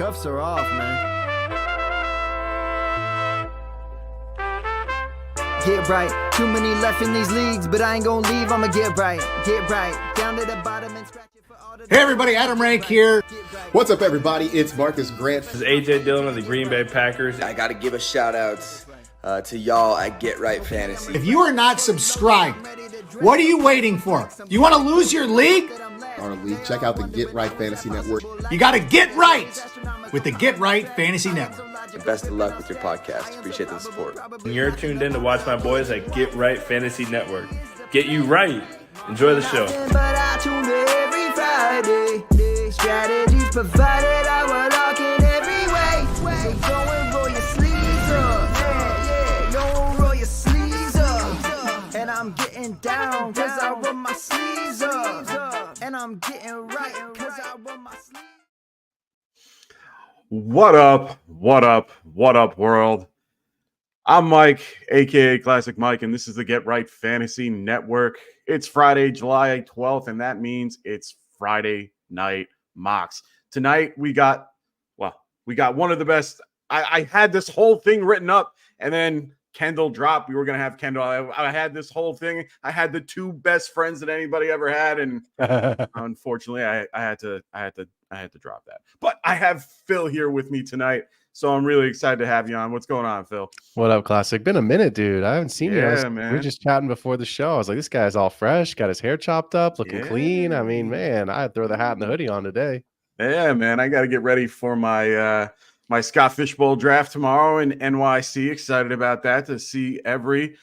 cuffs are off, man. Get right. Too many left in these leagues, but I ain't gonna leave. I'ma get right. Get right. Down to the bottom and scratch it for all the... Hey everybody, Adam Rank here. What's up everybody? It's Marcus Grant. This is AJ Dillon of the Green Bay Packers. I got to give a shout out to y'all at Get Right Fantasy. If you are not subscribed, what are you waiting for? You want to lose your league? Check out the Get Right Fantasy Network. You got to get right with the Get Right Fantasy Network. Best of luck with your podcast. Appreciate the support. And you're tuned in to watch my boys at Get Right Fantasy Network. Get you right. Enjoy the show. But I tune in every Friday. Strategies provided, I will lock in every way. So go and roll your sleeves up. Yeah, go roll your sleeves up. And I'm getting down, cause I roll my sleeves up. And I'm getting right, cause I roll my sleeves up. What up? What up? What up, world? I'm Mike, aka Classic Mike, and this is the Get Right Fantasy Network. It's Friday, July 12th, and that means it's Friday Night Mocks. Tonight we got one of the best. I had this whole thing written up, and then Kendall dropped. We were gonna have Kendall. I had this whole thing. I had the two best friends that anybody ever had, and unfortunately, I had to drop that. But I have Phil here with me tonight, so I'm really excited to have you on. What's going on, Phil? What up, Classic? Been a minute, dude. I haven't seen you. Man. We were just chatting before the show. I was like, this guy's all fresh, got his hair chopped up, looking clean. I mean, man, I'd throw the hat and the hoodie on today. Yeah, man, I got to get ready for my my Scott Fishbowl draft tomorrow in NYC. Excited about that to see every.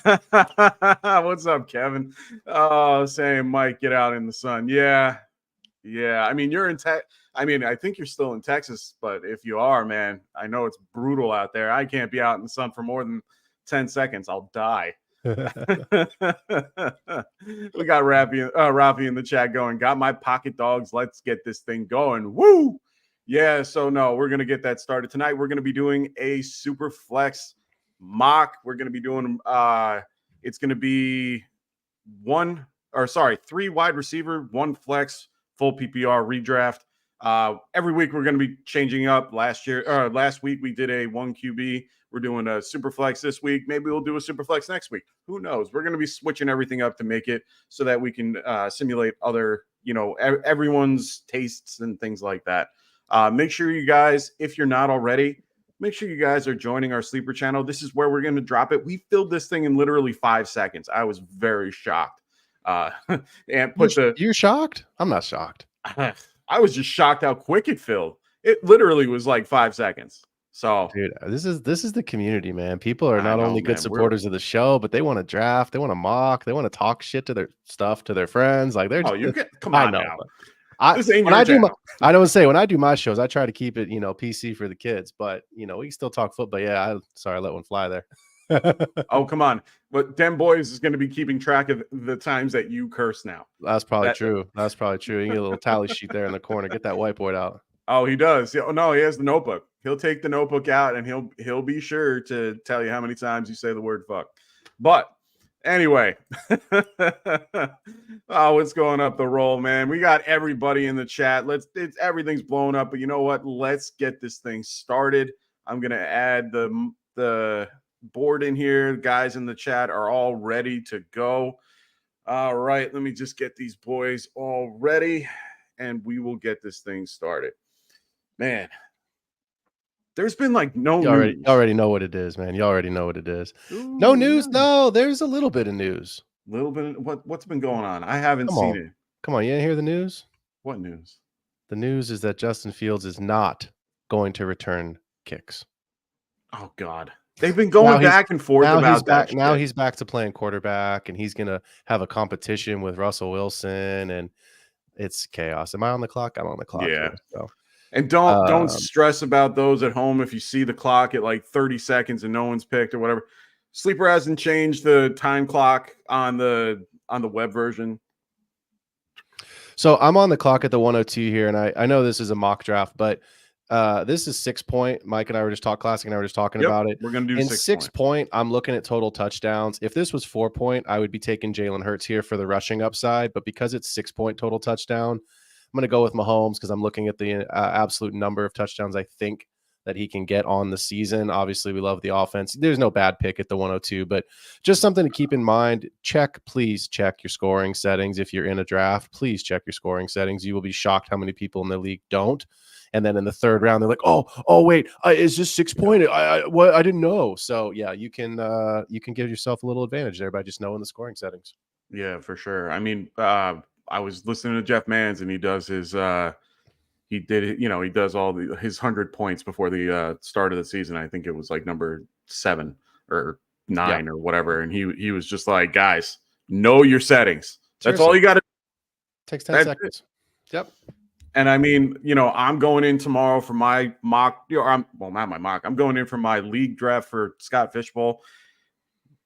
What's up, Kevin? Oh, saying Mike, get out in the sun. Yeah. I mean, you're in I think you're still in Texas, but if you are, man, I know it's brutal out there. I can't be out in the sun for more than 10 seconds. I'll die. We got Rafi in the chat going, got my pocket dogs. Let's get this thing going. Woo! Yeah, so no, we're going to get that started. Tonight, we're going to be doing a Superflex mock. We're going to be doing, it's going to be 3 wide receiver, 1 flex, full PPR redraft. Every week we're going to be changing up. Last week we did a 1 QB. We're doing a super flex this week. Maybe we'll do a super flex next week. Who knows? We're going to be switching everything up to make it so that we can simulate other, everyone's tastes and things like that. Make sure you guys, if you're not already, make sure you guys are joining our sleeper channel. This is where we're going to drop it. We filled this thing in literally 5 seconds. I was very shocked. And you shocked? I'm not shocked. I was just shocked how quick it filled. It literally was like 5 seconds. So, dude, this is the community, man. People are not only good supporters of the show, but they want to draft, they want to mock, they want to talk shit to their stuff to their friends. Like they're come on now. When I do my shows, I try to keep it, PC for the kids, but we can still talk football. Yeah, I let one fly there. Oh, come on. But Dem Boys is going to be keeping track of the times that you curse now. That's probably true. You get a little tally sheet there in the corner. Get that whiteboard out. Oh, he does. No, he has the notebook. He'll take the notebook out and he'll be sure to tell you how many times you say the word fuck. But anyway, what's going up the roll, man? We got everybody in the chat. Everything's blowing up, but you know what? Let's get this thing started. I'm going to add the board in here. The guys in the chat are all ready to go. All right, let me just get these boys all ready and we will get this thing started. Man, there's been like no news. You already know what it is, man. You already know what it is. Ooh, no news? No, there's a little bit of news. A little bit of what's been going on? I haven't seen it. Come on, you didn't hear the news? What news? The news is that Justin Fields is not going to return kicks. Oh God. They've been going back and forth about that. Now he's back to playing quarterback, and he's gonna have a competition with Russell Wilson, and it's chaos. Am I on the clock? I'm on the clock. Yeah. Here, so. And don't stress about those at home if you see the clock at like 30 seconds and no one's picked or whatever. Sleeper hasn't changed the time clock on the web version. So I'm on the clock at the 102 here, and I know this is a mock draft, but this is 6 point. Mike and I were just Classic and I were just talking about it. We're gonna do in 6 point. I'm looking at total touchdowns. If this was 4 point, I would be taking Jalen Hurts here for the rushing upside, but because it's 6 point total touchdown, going to go with Mahomes because I'm looking at the absolute number of touchdowns I think that he can get on the season. Obviously, we love the offense. There's no bad pick at the 102, but just something to keep in mind. Please check your scoring settings. If you're in a draft, please check your scoring settings. You will be shocked how many people in the league don't. And then in the third round, they're like, oh, wait, is this 6 point? I didn't know. So yeah, you can give yourself a little advantage there by just knowing the scoring settings. Yeah, for sure. I mean, I was listening to Jeff Mans, and he does his he did it, he does all his 100 points before the start of the season. I think it was like number 7 or 9 or whatever. And he was just like, guys, know your settings. That's all you got to do. Takes 10 seconds. Yep. And I mean, I'm going in tomorrow for my mock, not my mock. I'm going in for my league draft for Scott Fishbowl.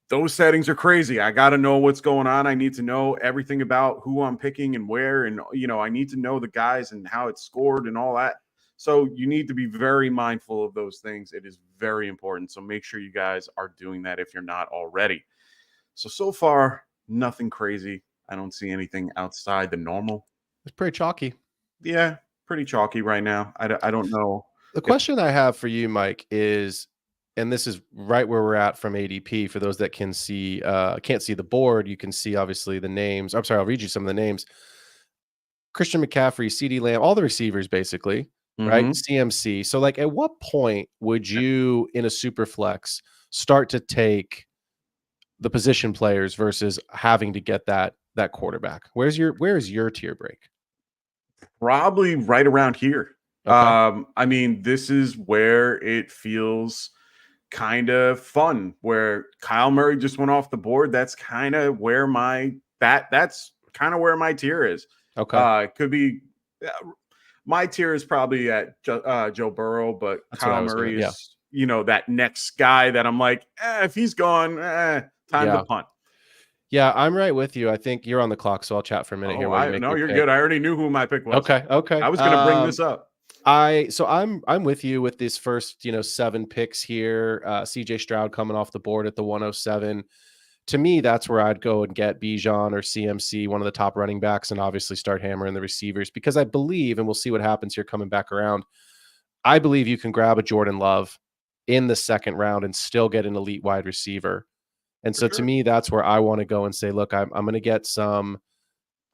Those settings are crazy. I got to know what's going on. I need to know everything about who I'm picking and where. And, I need to know the guys and how it's scored and all that. So you need to be very mindful of those things. It is very important. So make sure you guys are doing that if you're not already. So far, nothing crazy. I don't see anything outside the normal. It's pretty chalky. Yeah, pretty chalky right now. I don't know. The question I have for you, Mike, is, and this is right where we're at from ADP. For those that can't see the board, you can see obviously the names. I'm sorry, I'll read you some of the names. Christian McCaffrey, CeeDee Lamb, all the receivers basically, right? CMC. So like at what point would you in a super flex start to take the position players versus having to get that quarterback? Where is your tier break? Probably right around here. Okay. I mean, this is where it feels kind of fun, where Kyle Murray just went off the board. That's kind of where that's kind of where my tier is. Okay. It could be my tier is probably at Joe Burrow, but That's Kyle Murray is that next guy that I'm like, if he's gone, time to punt. Yeah, I'm right with you. I think you're on the clock, so I'll chat for a minute here. You're good. I already knew who my pick was. Okay. I was going to bring this up. I'm with you with this first 7 picks here. CJ Stroud coming off the board at the 107. To me, that's where I'd go and get Bijan or CMC, one of the top running backs, and obviously start hammering the receivers, because I believe, and we'll see what happens here coming back around, I believe you can grab a Jordan Love in the second round and still get an elite wide receiver. And so to me, that's where I want to go and say, look, I'm going to get some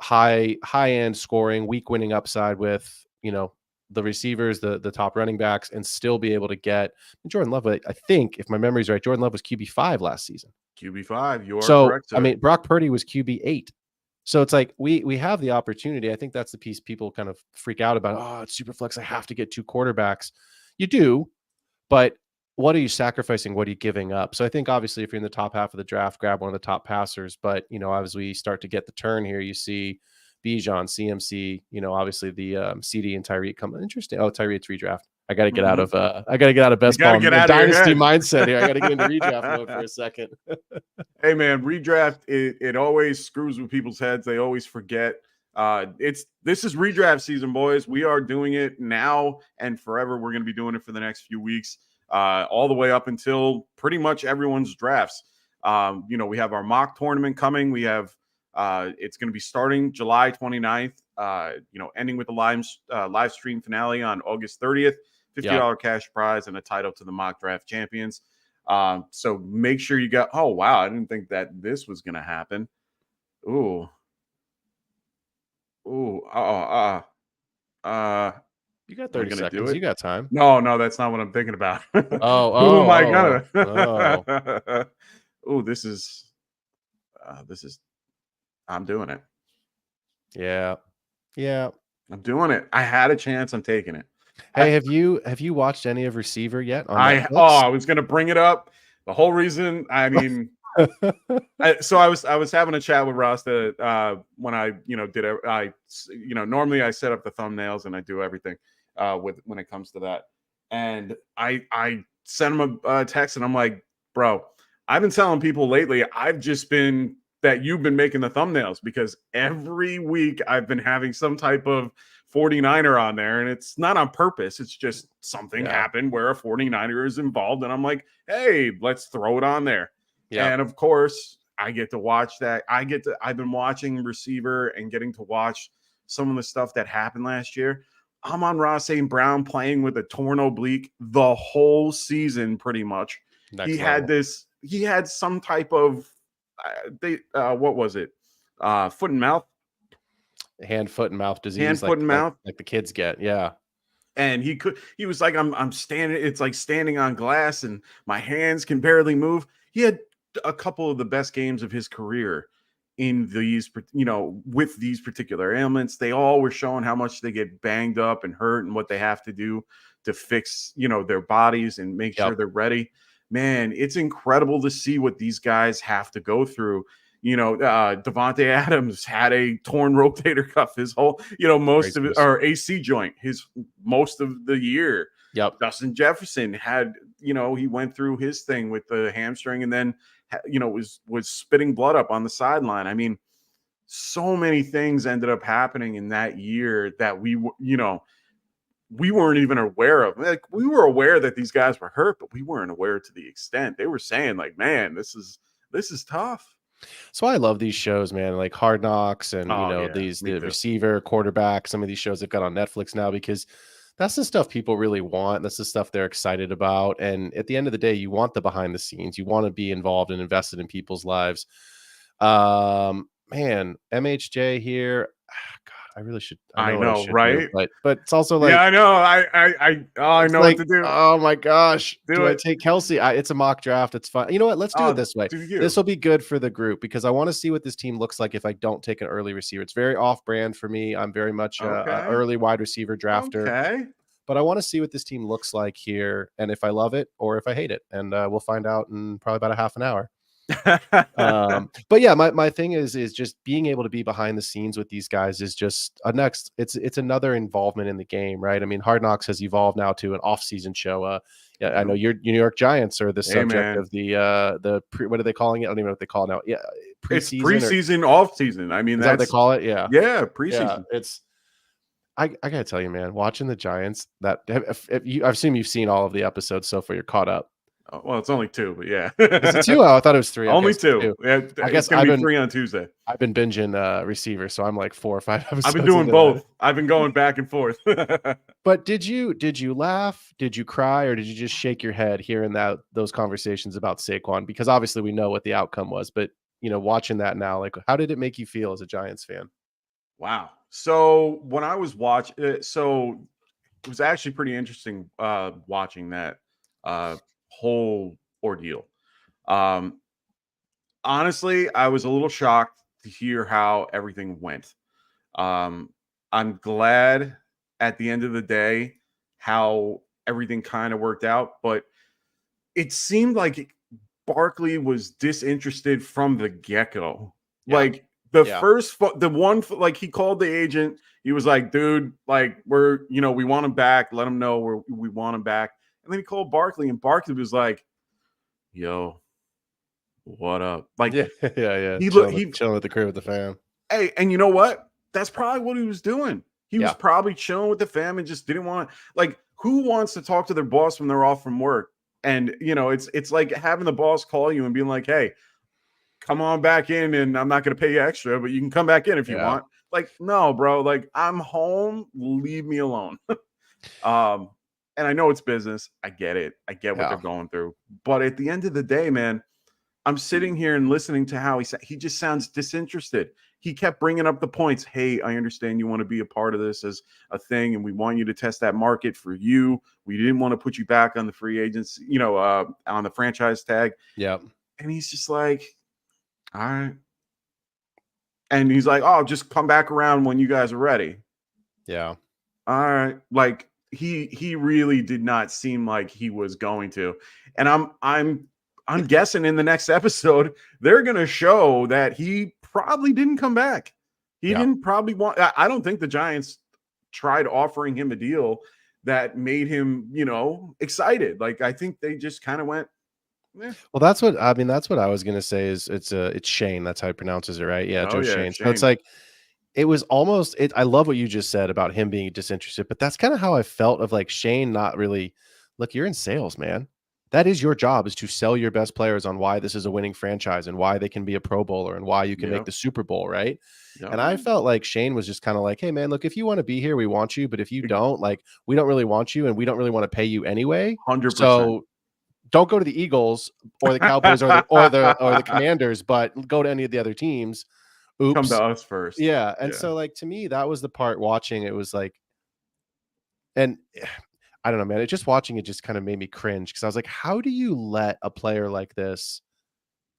high end scoring, week winning upside with, the receivers, the top running backs, and still be able to get Jordan Love. I think, if my memory's right, Jordan Love was QB5 last season. QB5, you are correct, sir. I mean, Brock Purdy was QB8. So it's like we have the opportunity. I think that's the piece people kind of freak out about. Oh, it's super flex. I have to get 2 quarterbacks. You do, but what are you sacrificing? What are you giving up? So I think obviously if you're in the top half of the draft, grab one of the top passers. But, as we start to get the turn here, you see Bijan, CMC, obviously the CD and Tyreek come. Interesting. Oh, Tyreek's redraft. I got to get out of best ball dynasty mindset here. I got to get into redraft mode for a second. Hey man, redraft, it always screws with people's heads. They always forget. This is redraft season, boys. We are doing it now and forever. We're going to be doing it for the next few weeks, all the way up until pretty much everyone's drafts. We have our mock tournament coming. We have it's going to be starting July 29th, ending with the live stream finale on August 30th, $50 cash prize and a title to the mock draft champions. So make sure you got, oh, wow. I didn't think that this was going to happen. You got 30 seconds. You got time. No, that's not what I'm thinking about. Oh my God. This is I'm doing it. Yeah. I'm doing it. I had a chance. I'm taking it. Hey, have you watched any of Receiver yet? I was going to bring it up. The whole reason, I mean, I was having a chat with Rasta when I, normally I set up the thumbnails and I do everything when it comes to that. And I sent him a text and I'm like, bro, I've been telling people lately, that you've been making the thumbnails, because every week I've been having some type of 49er on there, and it's not on purpose. It's just something happened where a 49er is involved, and I'm like, hey, let's throw it on there. Yeah. And of course, I get to watch that. I've been watching Receiver and getting to watch some of the stuff that happened last year, Amon-Ra St. Brown playing with a torn oblique the whole season, pretty much. Next level. He had some type of, what was it? Foot and mouth? Hand, foot, and mouth disease. Hand, foot, and mouth. Like the kids get. Yeah. And he was like, I'm standing, it's like standing on glass and my hands can barely move. He had a couple of the best games of his career in these, with these particular ailments. They all were showing how much they get banged up and hurt and what they have to do to fix, their bodies and make sure they're ready. Man, it's incredible to see what these guys have to go through. Devontae Adams had a torn rotator cuff his whole, most of it, or AC joint most of the year. Yep. Justin Jefferson had, he went through his thing with the hamstring and then, was spitting blood up on the sideline. I mean, so many things ended up happening in that year that we weren't even aware of. Like, we were aware that these guys were hurt, but we weren't aware to the extent. They were saying like, man, this is tough. So I love these shows, man, like Hard Knocks and, the receiver, quarterback, some of these shows they've got on Netflix now, because that's the stuff people really want. That's the stuff they're excited about. And at the end of the day, you want the behind the scenes. You want to be involved and invested in people's lives. Man, MHJ here. God, I really should. I know, right? Do, but it's also like, yeah, I know. I know what to do. Oh my gosh, do I it. take Kelsey? It's a mock draft. It's fun. You know what? Let's do it this way. This will be good for the group because I want to see what this team looks like if I don't take an early receiver. It's very off-brand for me. I'm very much an early wide receiver drafter. Okay. But I want to see what this team looks like here, and if I love it or if I hate it, and we'll find out in probably about a half an hour. But yeah, my thing is just being able to be behind the scenes with these guys is just it's another involvement in the game, right? I mean, Hard Knocks has evolved now to an off-season show. Yeah, I know your New York Giants are the subject of the what are they calling it? I don't even know what they call it now. Yeah, preseason, off season. I mean, that's what they call it. Yeah, preseason. Yeah, I gotta tell you, man, watching the Giants. I assume you've seen all of the episodes so far. You're caught up. Well, it's only 2, but yeah. Is it 2? Oh, I thought it was 3. Only 2. Yeah, I guess it's going to be 3 on Tuesday. I've been binging receiver, so I'm like 4 or 5 episodes. I've been doing both. I've been going back and forth. But did you laugh? Did you cry? Or did you just shake your head hearing those conversations about Saquon? Because obviously we know what the outcome was, but watching that now, like, how did it make you feel as a Giants fan? Wow. So when I was watching, it was actually pretty interesting watching that whole ordeal. Honestly, I was a little shocked to hear how everything went. I'm glad at the end of the day how everything kind of worked out, but it seemed like Barkley was disinterested from the get-go. Yeah. Like he called the agent. He was like, dude, like, we want him back. Let him know we want him back. And then he called Barkley, and Barkley was like, yo, what up? Like, yeah. He chilling with the crib with the fam. Hey, and you know what? That's probably what he was doing. He was probably chilling with the fam and just didn't want, like, who wants to talk to their boss when they're off from work? And, it's like having the boss call you and being like, hey, come on back in, and I'm not going to pay you extra, but you can come back in if you want. Like, no, bro, like, I'm home. Leave me alone. And I know it's business. I get it. I get what they're going through. But at the end of the day, man, I'm sitting here and listening to how he just sounds disinterested. He kept bringing up the points. Hey, I understand you want to be a part of this as a thing, and we want you to test that market for you. We didn't want to put you back on the free agents, on the franchise tag. Yeah. And he's just like, all right. And he's like, oh, just come back around when you guys are ready. Yeah. All right. Like, he really did not seem like he was going to. And I'm guessing in the next episode they're going to show that he probably didn't come back. He didn't probably want. I don't think the Giants tried offering him a deal that made him, excited. Like, I think they just kind of went. Eh. Well, that's what I was going to say is it's Shane. That's how he pronounces it, right? Yeah. Joe Shane. So it's like, it was almost it. I love what you just said about him being disinterested, but that's kind of how I felt of like Shane not really. Look, you're in sales, man. that is your job, is to sell your best players on why this is a winning franchise and why they can be a Pro Bowler and why you can make the Super Bowl, right? And I felt like Shane was just kind of like, hey, man, look, if you want to be here, we want you. But if you don't, like, we don't really want you and we don't really want to pay you anyway. 100%. So don't go to the Eagles or the Cowboys or the Commanders, but go to any of the other teams. Oops. Come to us first. Yeah. And so, like, to me, that was the part watching. It was like, and I don't know, man. Just watching it just kind of made me cringe because I was like, how do you let a player like this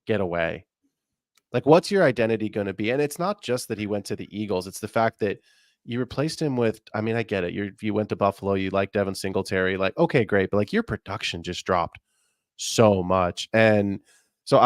get away? Like, what's your identity going to be? And it's not just that he went to the Eagles. It's the fact that you replaced him with, I mean, I get it. You went to Buffalo. You like Devin Singletary. Like, okay, great. But like, your production just dropped so much. And so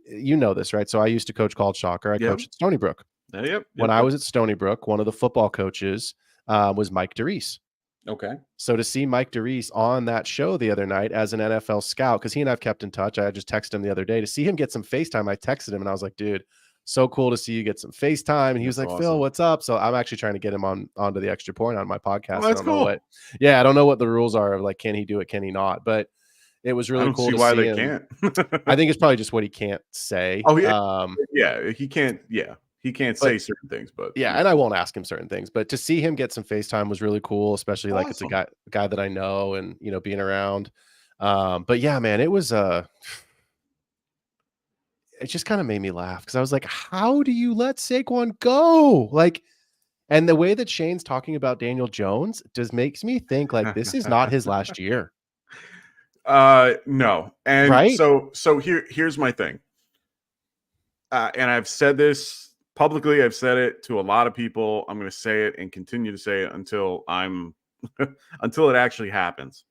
you know this, right? So I used to coach college soccer. I coached at Stony Brook. When I was at Stony Brook, one of the football coaches was Mike DeReese. Okay. So to see Mike DeReese on that show the other night as an NFL scout, because he and I've kept in touch. I just texted him the other day to see him get some FaceTime. I texted him and I was like, dude, so cool to see you get some FaceTime. And he was like, awesome. Phil, what's up? So I'm actually trying to get him onto the Extra Point on my podcast. Well, that's cool. I don't know what the rules are of, like, can he do it? Can he not? But it was really cool to see why they can't. I think it's probably just what he can't say. Oh, yeah. He can't. Yeah. He can't say certain things, but and I won't ask him certain things, but to see him get some FaceTime was really cool, especially like it's a guy that I know and, you know, being around. But yeah, man, it was, it just kind of made me laugh because I was like, how do you let Saquon go? Like, and the way that Shane's talking about Daniel Jones just makes me think like this is not his last year. No. And right? So here's my thing. And I've said this publicly, I've said it to a lot of people. I'm going to say it and continue to say it until until it actually happens.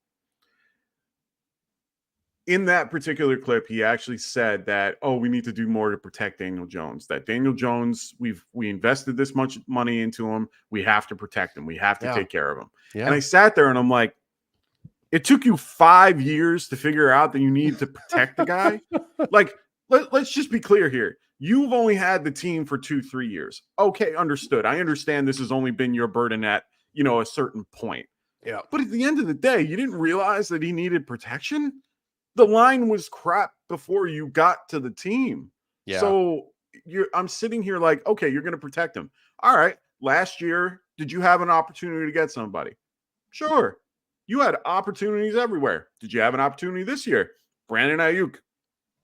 In that particular clip, he actually said that, we need to do more to protect Daniel Jones. That Daniel Jones, we invested this much money into him. We have to protect him. We have to take care of him. Yeah. And I sat there and I'm like, it took you 5 years to figure out that you need to protect the guy. Like, let's just be clear here. You've only had the team for 2-3 years. Okay, understood. I understand this has only been your burden at, a certain point. Yeah. But at the end of the day, you didn't realize that he needed protection. The line was crap before you got to the team. Yeah. So I'm sitting here like, okay, you're going to protect him. All right. Last year, did you have an opportunity to get somebody? Sure. You had opportunities everywhere. Did you have an opportunity this year? Brandon Ayuk,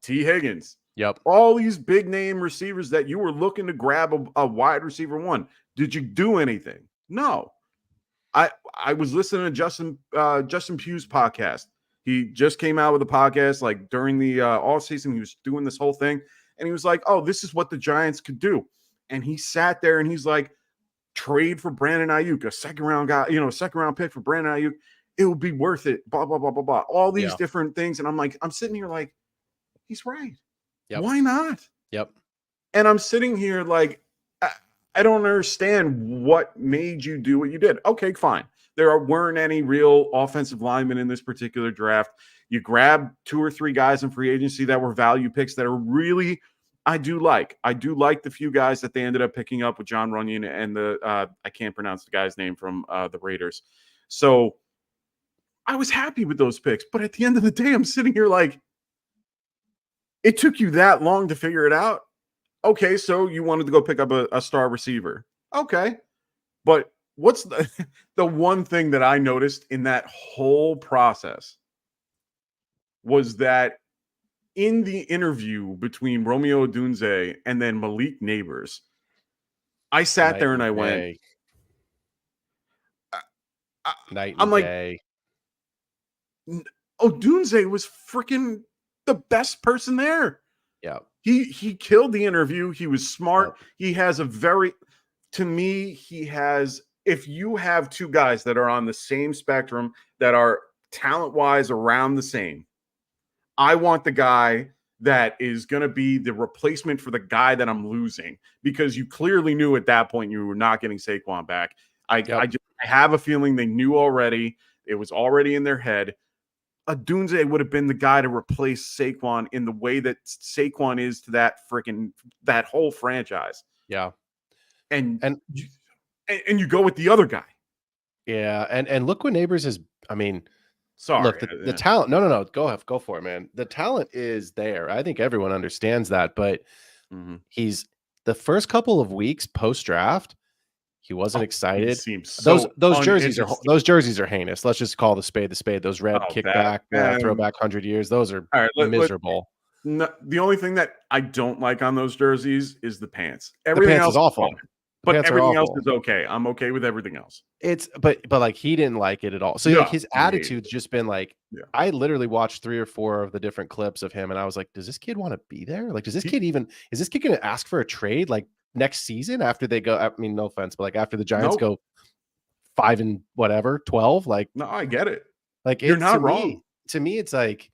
T. Higgins. Yep. All these big name receivers that you were looking to grab a wide receiver one. Did you do anything? No. I was listening to Justin Pugh's podcast. He just came out with a podcast like during the off season. He was doing this whole thing and he was like, oh, this is what the Giants could do. And he sat there and he's like, trade for Brandon Ayuk, a second round guy, a second round pick for Brandon Ayuk. It would be worth it. Blah, blah, blah, blah, blah. All these different things. And I'm sitting here like, he's right. Yep. Why not? Yep. And I'm sitting here like, I don't understand what made you do what you did. Okay, fine. There weren't any real offensive linemen in this particular draft. You grabbed 2 or 3 guys in free agency that were value picks that are really, I do like the few guys that they ended up picking up with John Runyon and I can't pronounce the guy's name from the Raiders. So I was happy with those picks. But at the end of the day, I'm sitting here like, it took you that long to figure it out? Okay, so you wanted to go pick up a star receiver. Okay. But what's the one thing that I noticed in that whole process was that in the interview between Romeo Odunze and then Malik Neighbors, I sat there and I went, I'm like, Odunze was freaking the best person there. Yeah. He killed the interview. He was smart. He has if you have 2 guys that are on the same spectrum that are talent-wise around the same, I want the guy that is going to be the replacement for the guy that I'm losing, because you clearly knew at that point you were not getting Saquon back. I have a feeling they knew already. It was already in their head. Odunze would have been the guy to replace Saquon in the way that Saquon is to that whole franchise. Yeah. And you go with the other guy. Yeah. And look what Neighbors is. I mean, Sorry. Look, the talent. No. Go for it, man. The talent is there. I think everyone understands that. But he's the first couple of weeks post draft. He wasn't excited. He seems so those jerseys are heinous. Let's just call the spade the spade. Those red kickback throwback 100 years. Those are miserable. No, the only thing that I don't like on those jerseys is the pants. Everything else is awful. But everything else is okay. I'm okay with everything else. But like he didn't like it at all. So like his attitude's just been like, I literally watched 3 or 4 of the different clips of him, and I was like, does this kid want to be there? Like, is this kid going to ask for a trade like next season after they go? I mean, no offense, but like after the Giants go 5 and whatever 12, like no, I get it. Like you're not wrong. To me, it's like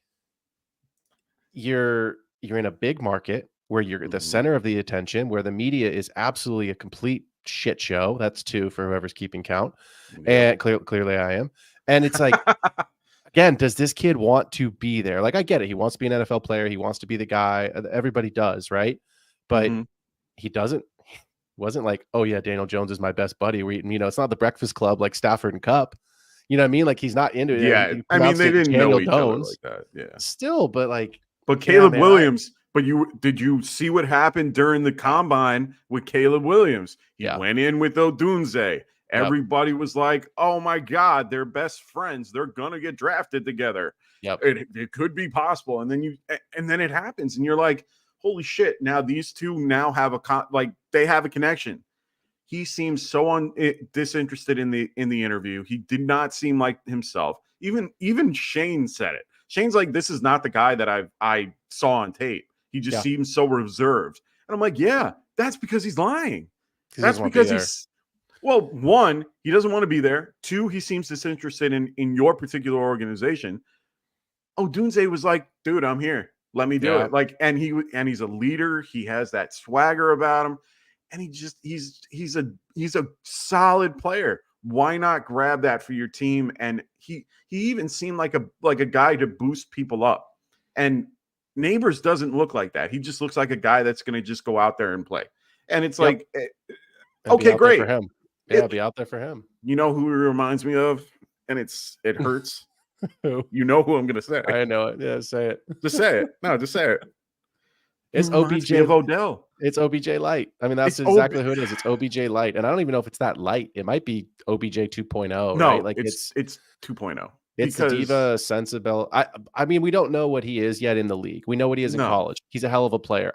you're in a big market where you're the center of the attention, where the media is absolutely a complete shit show. That's 2 for whoever's keeping count. And clearly I am. And it's like, again, does this kid want to be there? Like, I get it. He wants to be an NFL player. He wants to be the guy. Everybody does, right? But he doesn't. He wasn't like, oh yeah, Daniel Jones is my best buddy. We're eating, it's not the Breakfast Club like Stafford and Cup. You know what I mean? Like, he's not into it. Yeah, I mean, they didn't know each other like that. Yeah, still, but like, but Caleb Williams. But did you see what happened during the combine with Caleb Williams? He went in with Odunze. Everybody was like, "Oh my God, they're best friends. They're gonna get drafted together. It could be possible." And then it happens, and you're like, "Holy shit!" Now these two now have they have a connection. He seems so disinterested in the interview. He did not seem like himself. Even Shane said it. Shane's like, "This is not the guy that I saw on tape." He just seems so reserved. And I'm like, yeah, that's because he's lying. That's because one, he doesn't want to be there. 2, he seems disinterested in your particular organization. Odunze was like, dude, I'm here. Let me do it. Like, and he's a leader. He has that swagger about him. And he's a solid player. Why not grab that for your team? And he even seemed like a guy to boost people up. And Neighbors doesn't look like that. He just looks like a guy that's going to just go out there and play. And it's like, okay, great. For him. Yeah, be out there for him. You know who he reminds me of? And it hurts. You know who I'm going to say. I know it. Yeah, say it. Just say it. No, just say it. It's OBJ of Odell. It's OBJ light. I mean, that's exactly who it is. It's OBJ light. And I don't even know if it's that light. It might be OBJ 2.0. No, right? Like it's 2.0. It's the diva sensible. I mean, we don't know what he is yet in the league. We know what he is in college. He's a hell of a player.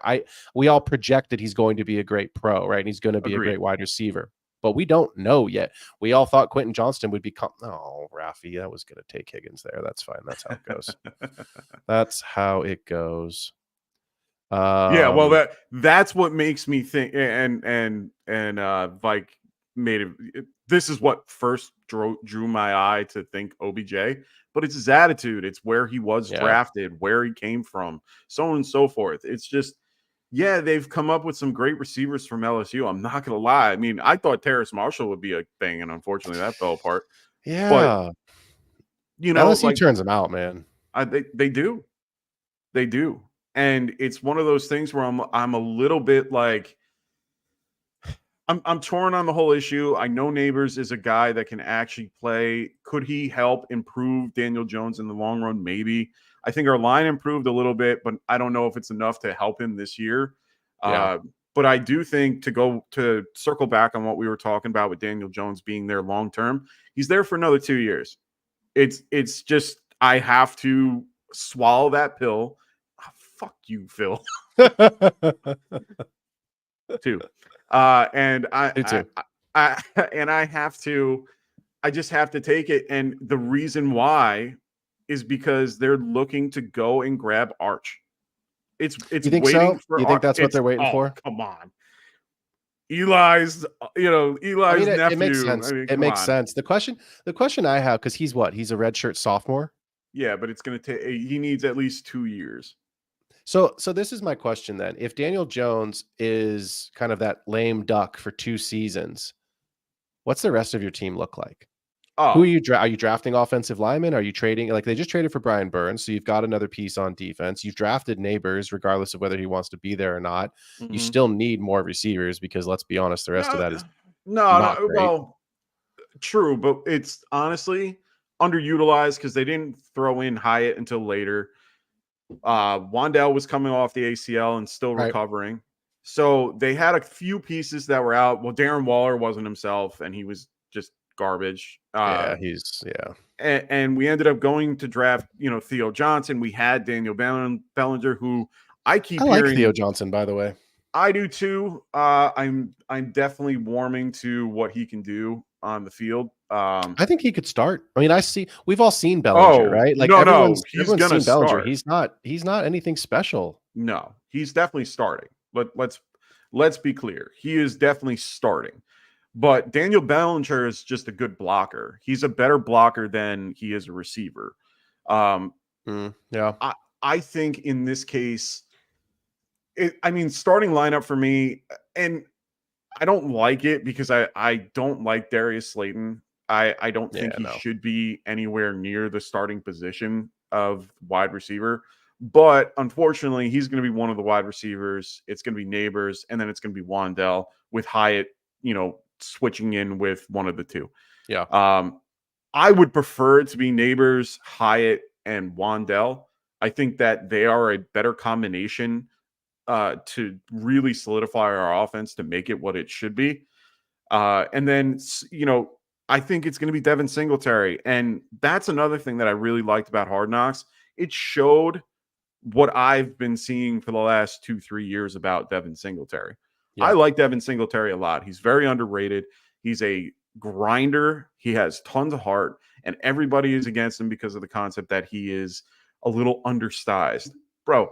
We all project that he's going to be a great pro, right? And he's going to be a great wide receiver. But we don't know yet. We all thought Quentin Johnston would become. Oh, Rafi, that was going to take Higgins there. That's fine. That's how it goes. That's how it goes. Yeah, well, that's what makes me think, and like made it. This is what first drew my eye to think OBJ, but it's his attitude. It's where he was drafted, where he came from, so on and so forth. It's just, they've come up with some great receivers from LSU. I'm not going to lie. I mean, I thought Terrace Marshall would be a thing, and unfortunately that fell apart. Yeah. But, LSU turns them out, man. They do. They do. And it's one of those things where I'm a little bit like, I'm torn on the whole issue. I know Neighbors is a guy that can actually play. Could he help improve Daniel Jones in the long run? Maybe. I think our line improved a little bit, but I don't know if it's enough to help him this year. But I do think to circle back on what we were talking about with Daniel Jones being there long term, he's there for another 2 years. It's just, I have to swallow that pill. Oh, fuck you, Phil. 2. And I just have to take it. And the reason why is because they're looking to go and grab Arch. It's you think waiting so? for You think that's what they're waiting for? Come on. Eli's nephew. It makes sense. It makes sense. The question I have, because he's a redshirt sophomore. Yeah, but it's going to take, he needs at least 2 years. So this is my question then. If Daniel Jones is kind of that lame duck for 2 seasons, what's the rest of your team look like? Who are you are you drafting offensive linemen? Are you trading? Like, they just traded for Brian Burns, so you've got another piece on defense. You've drafted Neighbors, regardless of whether he wants to be there or not. Mm-hmm. You still need more receivers because, let's be honest, the rest of that is well, true, but it's honestly, underutilized because they didn't throw in Hyatt until later. Wandell was coming off the ACL and still recovering. So they had a few pieces that were out. Well, Darren Waller wasn't himself, and he was just garbage. And we ended up going to draft, Theo Johnson. We had Daniel Bellinger, who I like Theo Johnson, by the way. I do too. I'm definitely warming to what he can do on the field. I think he could start. I mean, we've all seen Bellinger, right? Like everyone's seen Bellinger. He's not anything special. No, he's definitely starting. But let's be clear. He is definitely starting. But Daniel Bellinger is just a good blocker. He's a better blocker than he is a receiver. Yeah. I think in this case, starting lineup for me, and I don't like it because I don't like Darius Slayton. I don't think he should be anywhere near the starting position of wide receiver. But unfortunately, he's going to be one of the wide receivers. It's going to be Neighbors, and then it's going to be Wandell with Hyatt, switching in with one of the two. Yeah. I would prefer it to be Neighbors, Hyatt, and Wandell. I think that they are a better combination to really solidify our offense to make it what it should be. And then, I think it's going to be Devin Singletary. And that's another thing that I really liked about Hard Knocks. It showed what I've been seeing for the last 2-3 years about Devin Singletary. Yeah. I like Devin Singletary a lot. He's very underrated. He's a grinder. He has tons of heart, and everybody is against him because of the concept that he is a little undersized. Bro,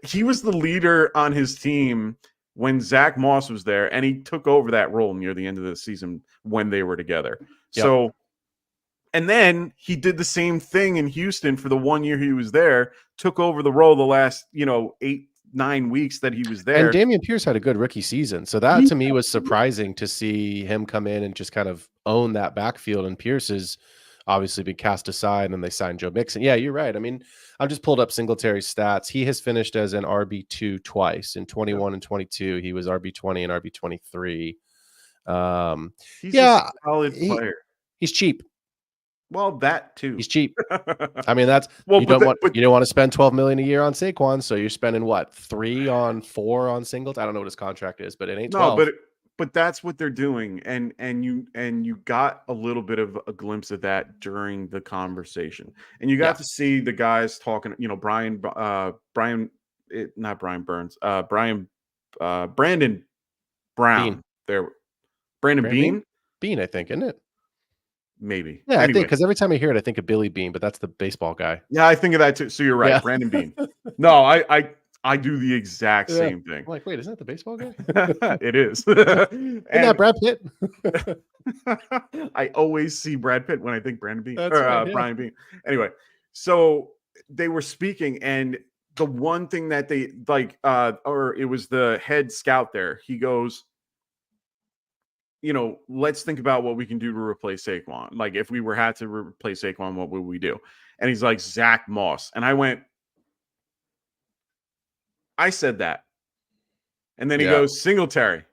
he was the leader on his team when Zach Moss was there, and he took over that role near the end of the season when they were together. Yep. So, and then he did the same thing in Houston for the 1 year he was there, took over the role the last, 8-9 weeks that he was there. And Dameon Pierce had a good rookie season. So that to me was surprising to see him come in and just kind of own that backfield. And Pierce has obviously been cast aside, and they signed Joe Mixon. Yeah, you're right. I mean, I've just pulled up Singletary's stats. He has finished as an RB2 twice in 21 and 22. He was RB20 and RB23. He's a solid player. He's cheap. Well, that too. He's cheap. I mean, that's you don't want to spend $12 million a year on Saquon, so you're spending what, 3 on 4 on singles? I don't know what his contract is, but it ain't 12. No, but that's what they're doing, and you got a little bit of a glimpse of that during the conversation, and you got to see the guys talking. Brandon Brown Bean. There, Brandon Bean. Bean, I think, isn't it? Maybe. Yeah, anyway. I think because every time I hear it, I think of Billy Bean, but that's the baseball guy. Yeah, I think of that too. So you're right, yeah. Brandon Bean. No, I do the exact same thing. I'm like, wait, isn't that the baseball guy? It is. Isn't that Brad Pitt? I always see Brad Pitt when I think Brandon Bean Brian Bean. Anyway, so they were speaking, and the one thing that they or it was the head scout there. He goes, let's think about what we can do to replace Saquon. Like, if we had to replace Saquon, what would we do? And he's like, Zach Moss. And I went, I said that. And then he goes, Singletary.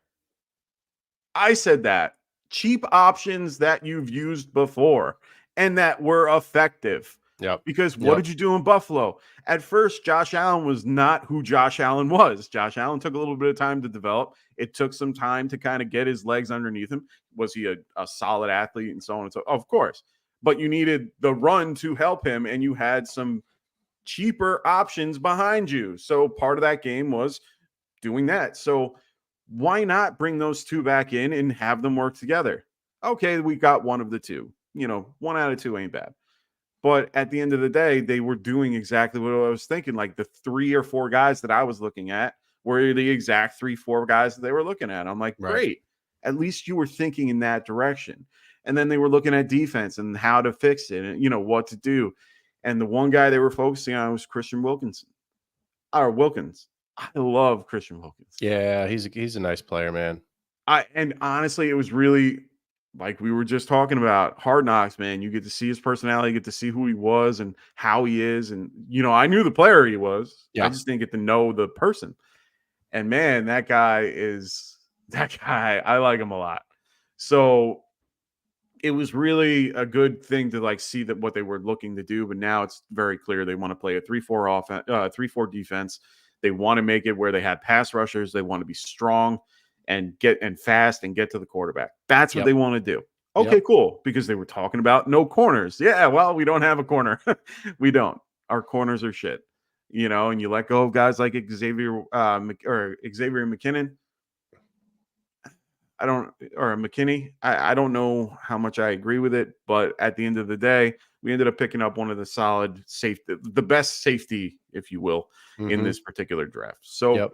I said that. Cheap options that you've used before and that were effective. Yep. Because what did you do in Buffalo? At first, Josh Allen was not who Josh Allen was. Josh Allen took a little bit of time to develop. It took some time to kind of get his legs underneath him. Was he a solid athlete and so on and so on? Of course. But you needed the run to help him, and you had some cheaper options behind you. So part of that game was doing that. So why not bring those two back in and have them work together? Okay, we got one of the two. 1 out of 2 ain't bad. But at the end of the day, they were doing exactly what I was thinking. Like, the 3 or 4 guys that I was looking at were the exact 3-4 guys that they were looking at. I'm like, great. At least you were thinking in that direction. And then they were looking at defense and how to fix it and, what to do. And the one guy they were focusing on was Christian Wilkins. I love Christian Wilkins. Yeah, he's a nice player, man. And honestly, it was really, like we were just talking about, Hard Knocks, man. You get to see his personality, you get to see who he was and how he is. And, I knew the player he was. Yeah. I just didn't get to know the person. And, man, that guy, I like him a lot. So it was really a good thing to like see that what they were looking to do. But now it's very clear they want to play a 3-4 offense, 3-4 defense. They want to make it where they have pass rushers. They want to be strong and fast and get to the quarterback. That's what Yep. they want to do. Okay, Yep. cool. Because they were talking about no corners. Yeah, well, we don't have a corner. We don't. Our corners are shit. And you let go of guys like Xavier McKinnon. Or McKinney. I don't know how much I agree with it, but at the end of the day, we ended up picking up one of the best safety, if you will, in this particular draft. So Yep.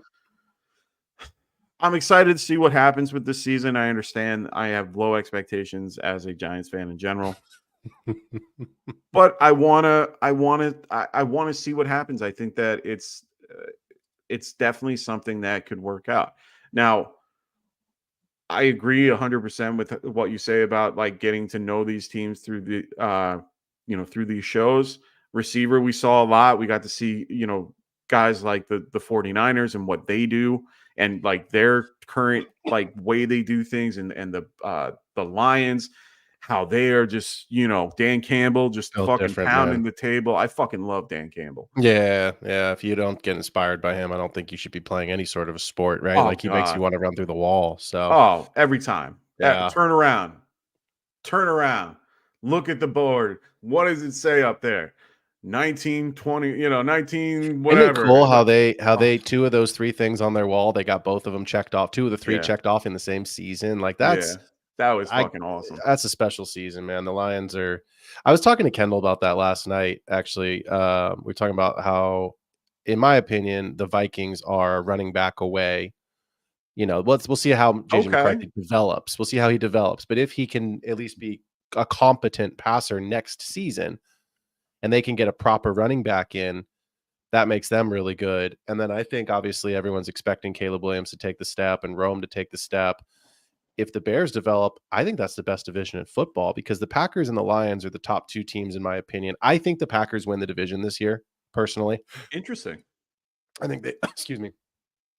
I'm excited to see what happens with this season. I understand I have low expectations as a Giants fan in general, but I want to see what happens. I think that it's definitely something that could work out. Now, I agree 100% with what you say about like getting to know these teams through through these shows. Receiver, we saw a lot. We got to see, guys like the 49ers and what they do and like their current like way they do things and the Lions, how they are just, Dan Campbell just Still fucking different, pounding man. the table. I fucking love Dan Campbell. Yeah. If you don't get inspired by him, I don't think you should be playing any sort of a sport, right? Oh, Like he makes you God. want to run through the wall. So Oh, every time. Yeah. Turn around. Look at the board. What does it say up there? 19, 20, 19, whatever. Isn't it cool how they Oh. two of those three things on their wall, they got both of them checked off. Two of the three Yeah. checked off in the same season. Like Yeah, that was fucking awesome. That's a special season, man. The Lions are. I was talking to Kendall about that last night. Actually, we were talking about how, in my opinion, the Vikings are running back away. We'll see how JJ McCarthy develops. We'll see how he develops. But if he can at least be a competent passer next season, and they can get a proper running back in, that makes them really good. And then I think obviously everyone's expecting Caleb Williams to take the step and Rome to take the step. If the Bears develop, I think that's the best division in football because the Packers and the Lions are the top two teams, in my opinion. I think the Packers win the division this year, personally. Interesting. I think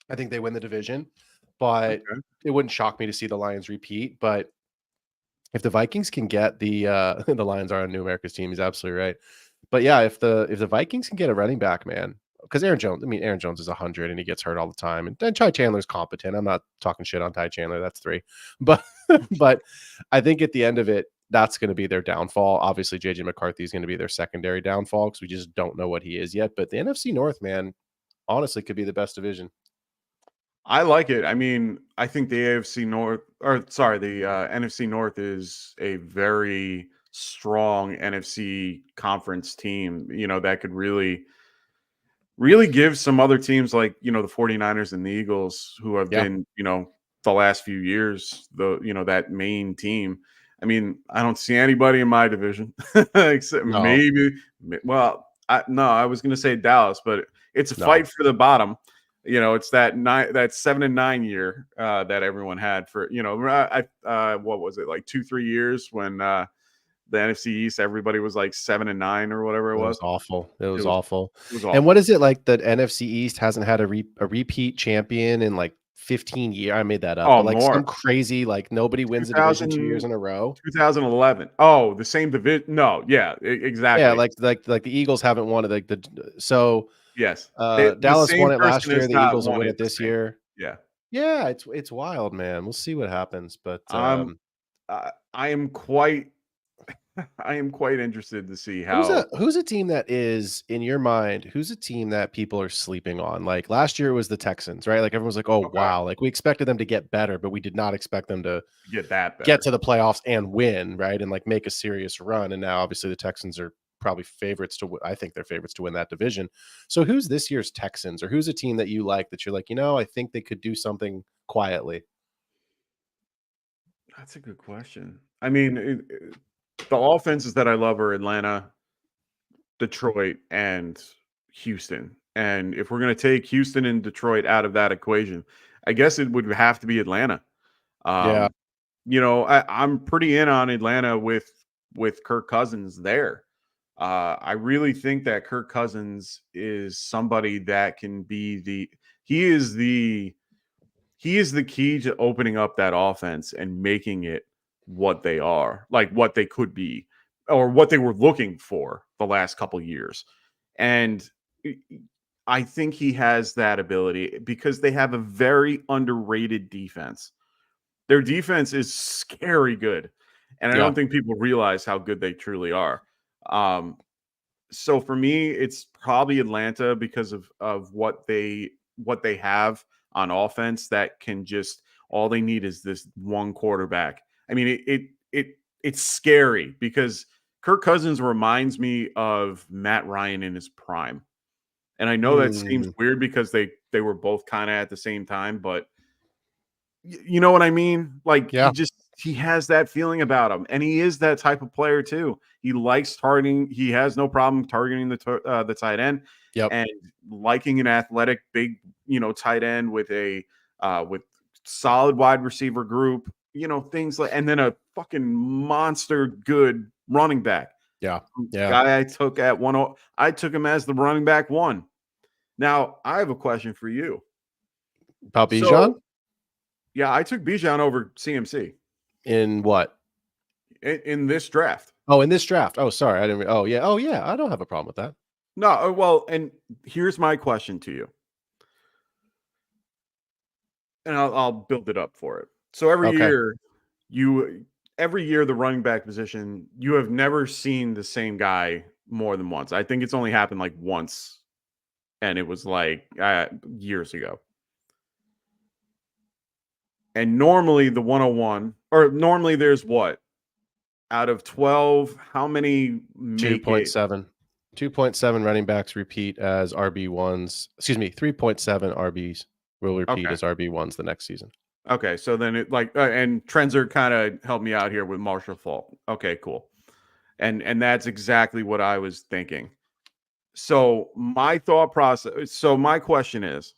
I think they win the division, but it wouldn't shock me to see the Lions repeat. But if the Vikings can get the the Lions are on New America's team, he's absolutely right. But yeah, if the Vikings can get a running back, man, because Aaron Jones is 100 and he gets hurt all the time. And then Ty Chandler's competent. I'm not talking shit on Ty Chandler. That's 3. But but I think at the end of it, that's going to be their downfall. Obviously, JJ McCarthy is going to be their secondary downfall because we just don't know what he is yet. But the NFC North, man, honestly could be the best division. I like it. I mean, I think the NFC North is a very strong NFC conference team, that could really give some other teams like, the 49ers and the Eagles who have been, the last few years, that main team. I mean, I don't see anybody in my division except maybe, I was going to say Dallas, but it's a fight for the bottom. It's that 7-9 year that everyone had for, what was it, like 2-3 years when the NFC East, everybody was like 7-9 or whatever it was. Awful. It was awful. It was awful. And what is it like that NFC East hasn't had a repeat champion in like 15 years? I made that up. Oh, but like more. some crazy, like nobody wins a division 2 years in a row. 2011. Oh, the same division. No, yeah, exactly. Yeah, like the Eagles haven't won it. Yes. Dallas won it last year. The Eagles will win it this year. Yeah. Yeah, it's wild, man. We'll see what happens. But I am quite interested to see how who's a team that is in your mind, who's a team that people are sleeping on? Like last year it was the Texans, right? Like everyone's like, oh wow, like we expected them to get better, but we did not expect them to get to the playoffs and win, right? And like make a serious run. And now obviously the Texans are probably favorites I think they're favorites to win that division. So who's this year's Texans, or who's a team that you like that you're like, I think they could do something quietly? That's a good question. I mean, the offenses that I love are Atlanta, Detroit, and Houston. And if we're going to take Houston and Detroit out of that equation, I guess it would have to be Atlanta. Yeah. I'm pretty in on Atlanta with Kirk Cousins there. I really think that Kirk Cousins is somebody that can be he is the key to opening up that offense and making it what they are, like what they could be, or what they were looking for the last couple years. And I think he has that ability because they have a very underrated defense. Their defense is scary good. And I Yeah. don't think people realize how good they truly are. So for me, it's probably Atlanta because of what they have on offense that can just all they need is this one quarterback. I mean, it's scary because Kirk Cousins reminds me of Matt Ryan in his prime. And I know that seems weird because they were both kind of at the same time, but you know what I mean? Like he has that feeling about him, and he is that type of player too. He likes targeting. He has no problem targeting the tight end, and liking an athletic big tight end with a with solid wide receiver group. Things like, and then a fucking monster good running back. Guy I took at 1. I took him as the running back 1. Now I have a question for you about Bijan. Yeah, I took Bijan over CMC. In what? In this draft. Oh, in this draft. Oh, sorry. I didn't. Oh, yeah. Oh, yeah. I don't have a problem with that. No, well, and here's my question to you. And I'll build it up for it. So every year, the running back position, you have never seen the same guy more than once. I think it's only happened like once, and it was like years ago. And normally the 101, or normally there's what? Out of 12, how many make 2.7. 2.7 running backs repeat as RB1s. Excuse me, 3.7 RBs will repeat as RB1s the next season. Okay, so then it and Trenzer kind of helped me out here with Marshall Faulk. Okay, cool. And that's exactly what I was thinking. So my thought process, so my question is,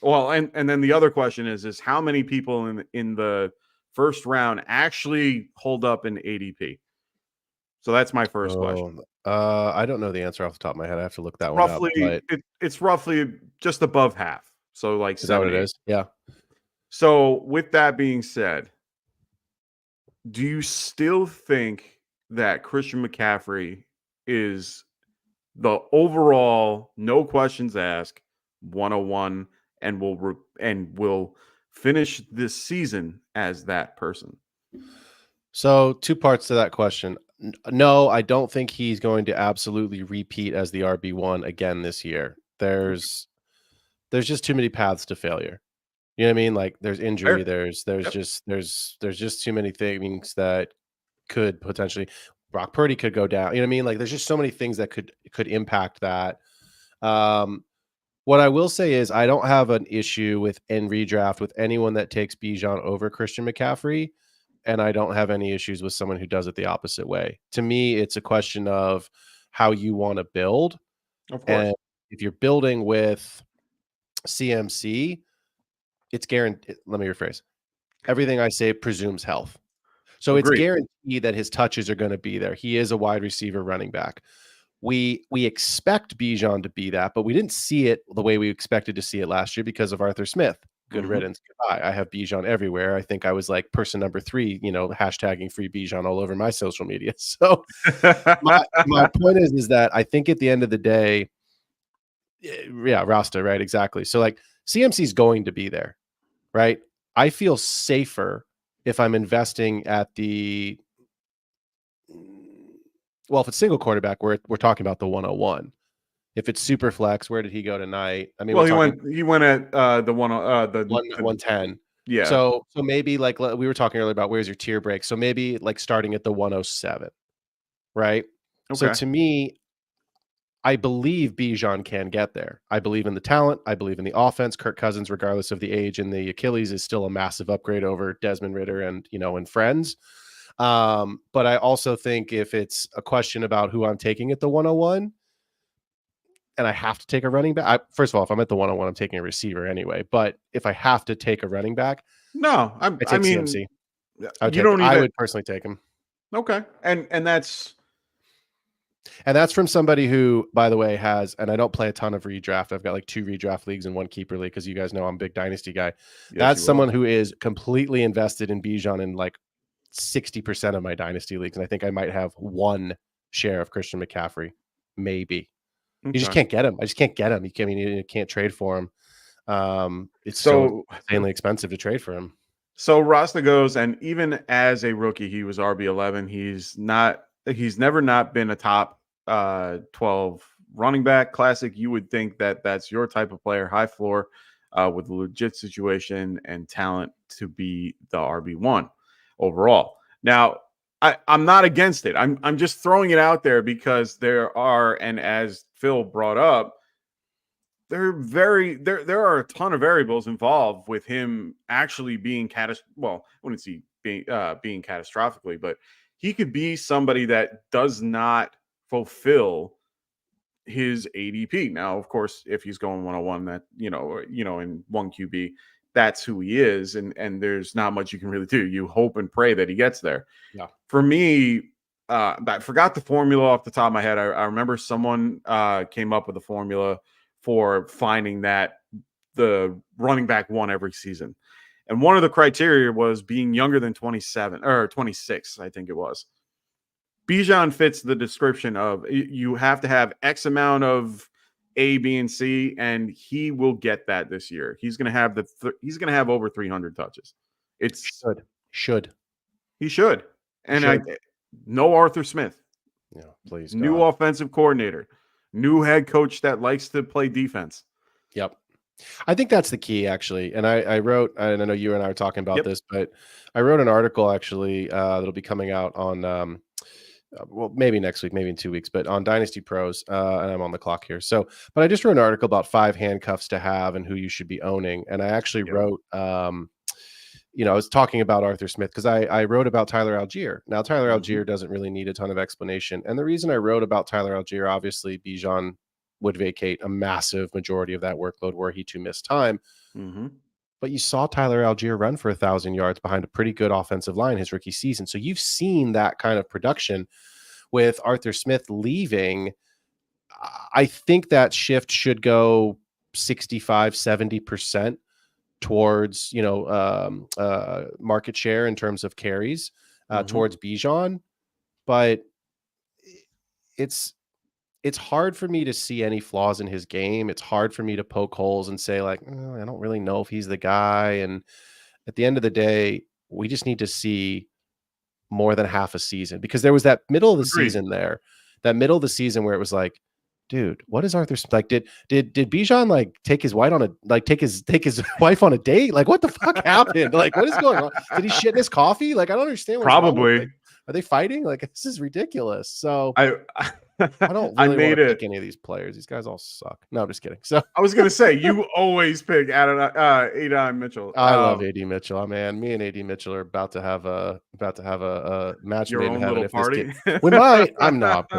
well, and then the other question is how many people in the first round actually hold up in ADP? So that's my first question. I don't know the answer off the top of my head. I have to look that Roughly, one up. But it's roughly just above half. So like, is that what it is? Yeah. So with that being said, do you still think that Christian McCaffrey is the overall, no questions asked, 101 and will finish this season as that person? So 2 parts to that question. No, I don't think he's going to absolutely repeat as the RB1 again this year. There's just too many paths to failure. You know what I mean? Like there's injury, there's just too many things that could potentially, Brock Purdy could go down. You know what I mean? Like there's just so many things that could impact that. What I will say is I don't have an issue in redraft with anyone that takes Bijan over Christian McCaffrey, and I don't have any issues with someone who does it the opposite way. To me, it's a question of how you want to build. Of course. And if you're building with CMC, it's guaranteed. Let me rephrase. Everything I say presumes health. So it's guaranteed that his touches are going to be there. He is a wide receiver running back. We expect Bijan to be that, but we didn't see it the way we expected to see it last year because of Arthur Smith. Good riddance. Goodbye. I have Bijan everywhere. I think I was like person number 3, hashtagging free Bijan all over my social media. So my point is that I think at the end of the day, yeah, Rasta, right? Exactly. So like CMC is going to be there, right? I feel safer if I'm investing at the, well, if it's single quarterback, we're talking about the 101. If it's super flex, where did he go tonight? I mean, well, he went at the 110. Yeah. So maybe like we were talking earlier about where's your tier break. So maybe like starting at the 107, right? Okay. So to me, I believe Bijan can get there. I believe in the talent. I believe in the offense. Kirk Cousins, regardless of the age and the Achilles, is still a massive upgrade over Desmond Ridder and friends. But I also think if it's a question about who I'm taking at the 101, and I have to take a running back, first of all, if I'm at the 101, I'm taking a receiver anyway. But if I have to take a running back, I take CMC. I would personally take him. Okay, and that's from somebody who, by the way, has, and I don't play a ton of redraft. I've got like 2 redraft leagues and 1 keeper league because you guys know I'm a big dynasty guy. That's someone who is completely invested in Bijan and like 60% of my dynasty leagues, and I think I might have one share of Christian McCaffrey, maybe. You just can't get him. I just can't get him. You can't trade for him. It's so insanely expensive to trade for him. So Rasta goes, and even as a rookie, he was RB11. He's never not been a top 12 running back. Classic. You would think that that's your type of player, high floor, with a legit situation and talent to be the RB1 overall. Now, I'm not against it. I'm just throwing it out there because there are, and as Phil brought up, there are a ton of variables involved with him actually being I wouldn't see being catastrophically, but he could be somebody that does not fulfill his ADP. Now, of course, if he's going 101, that in one QB, that's who he is, and there's not much you can really do. You hope and pray that he gets there. Yeah. For me, I forgot the formula off the top of my head. I remember someone came up with a formula for finding that the running back won every season. And one of the criteria was being younger than 27 or 26, I think it was. Bijan fits the description of you have to have X amount of A, B, and C, and he will get that this year. He's going to have he's going to have over 300 touches. It's should. He should. And no Arthur Smith. Yeah, please. New offensive coordinator. New head coach that likes to play defense. Yep. I think that's the key, actually. And I wrote, and I know you and I are talking about this, but I wrote an article actually that'll be coming out on, maybe next week, maybe in 2 weeks, but on Dynasty Pros, and I'm on the clock here. But I just wrote an article about 5 handcuffs to have and who you should be owning. And I actually wrote, I was talking about Arthur Smith because I wrote about Tyler Algier. Now, Tyler Algier doesn't really need a ton of explanation. And the reason I wrote about Tyler Algier, obviously, Bijan would vacate a massive majority of that workload where he too missed time. Mm-hmm. But you saw Tyler Algier run for 1,000 yards behind a pretty good offensive line his rookie season. So you've seen that kind of production. With Arthur Smith leaving, I think that shift should go 65, 70% towards, market share in terms of carries towards Bijan. But it's hard for me to see any flaws in his game. It's hard for me to poke holes and say, like, I don't really know if he's the guy. And at the end of the day, we just need to see more than half a season, because there was that middle of the season there, where it was like, dude, what is Arthur like? Did Bijan like take his wife on a date? Like, what the fuck happened? Like, what is going on? Did he shit in his coffee? Like, I don't understand. Probably. Like, are they fighting? Like, this is ridiculous. So I don't really want to pick any of these players. These guys all suck. No, I'm just kidding. So I was gonna say, you always pick Adon Mitchell. I love AD Mitchell. Man, me and AD Mitchell are about to have a match made in heaven. If party. This kid, we might. I'm not.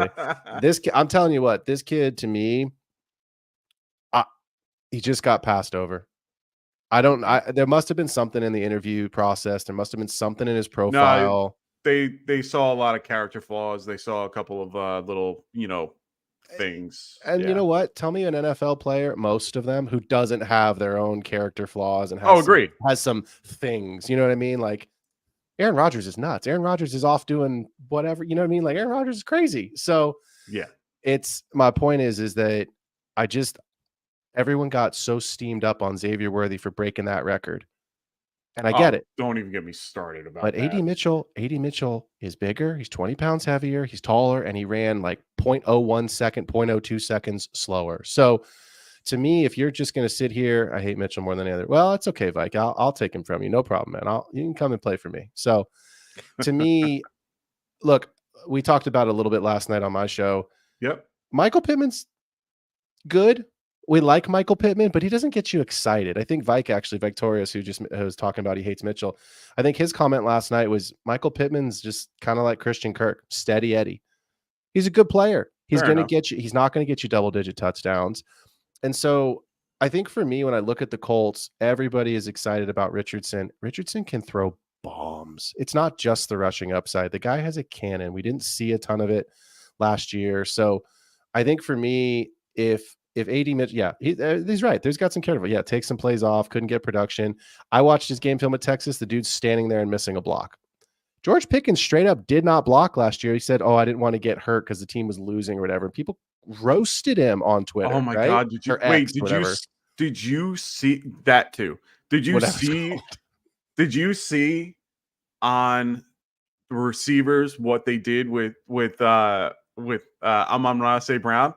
I'm telling you what, this kid to me, he just got passed over. There must have been something in the interview process. There must have been something in his profile. No, they saw a lot of character flaws. They saw a couple of little, things. And you know what? Tell me an NFL player, most of them, who doesn't have their own character flaws and has some things. You know what I mean? Like, Aaron Rodgers is nuts. Aaron Rodgers is off doing whatever. You know what I mean? Like, Aaron Rodgers is crazy. So yeah, my point is that everyone got so steamed up on Xavier Worthy for breaking that record. And I get it. Don't even get me started about that. But AD Mitchell is bigger. He's 20 pounds heavier. He's taller, and he ran like 0.01 second, 0.02 seconds slower. So to me, if you're just going to sit here, I hate Mitchell more than any other. Well, it's okay, Vike. I'll take him from you. No problem, man. You can come and play for me. So to me, look, we talked about it a little bit last night on my show. Yep. Michael Pittman's good. We like Michael Pittman, but he doesn't get you excited. I think Victorious, who was talking about he hates Mitchell, I think his comment last night was Michael Pittman's just kind of like Christian Kirk, steady Eddie. He's a good player. He's going to get you. He's not going to get you double-digit touchdowns. And so I think for me, when I look at the Colts, everybody is excited about Richardson. Richardson can throw bombs. It's not just the rushing upside. The guy has a cannon. We didn't see a ton of it last year. So I think for me, if AD Mitchell, he's right. There's got some character. Yeah, take some plays off, couldn't get production. I watched his game film at Texas. The dude's standing there and missing a block. George Pickens straight up did not block last year. He said, "Oh, I didn't want to get hurt because the team was losing or whatever." People roasted him on Twitter. Oh my right? God! Did you Or wait? X, whatever. Did you see that too? Did you Whatever it's see? called. Did you see on the receivers what they did with Amon-Ra St. Brown?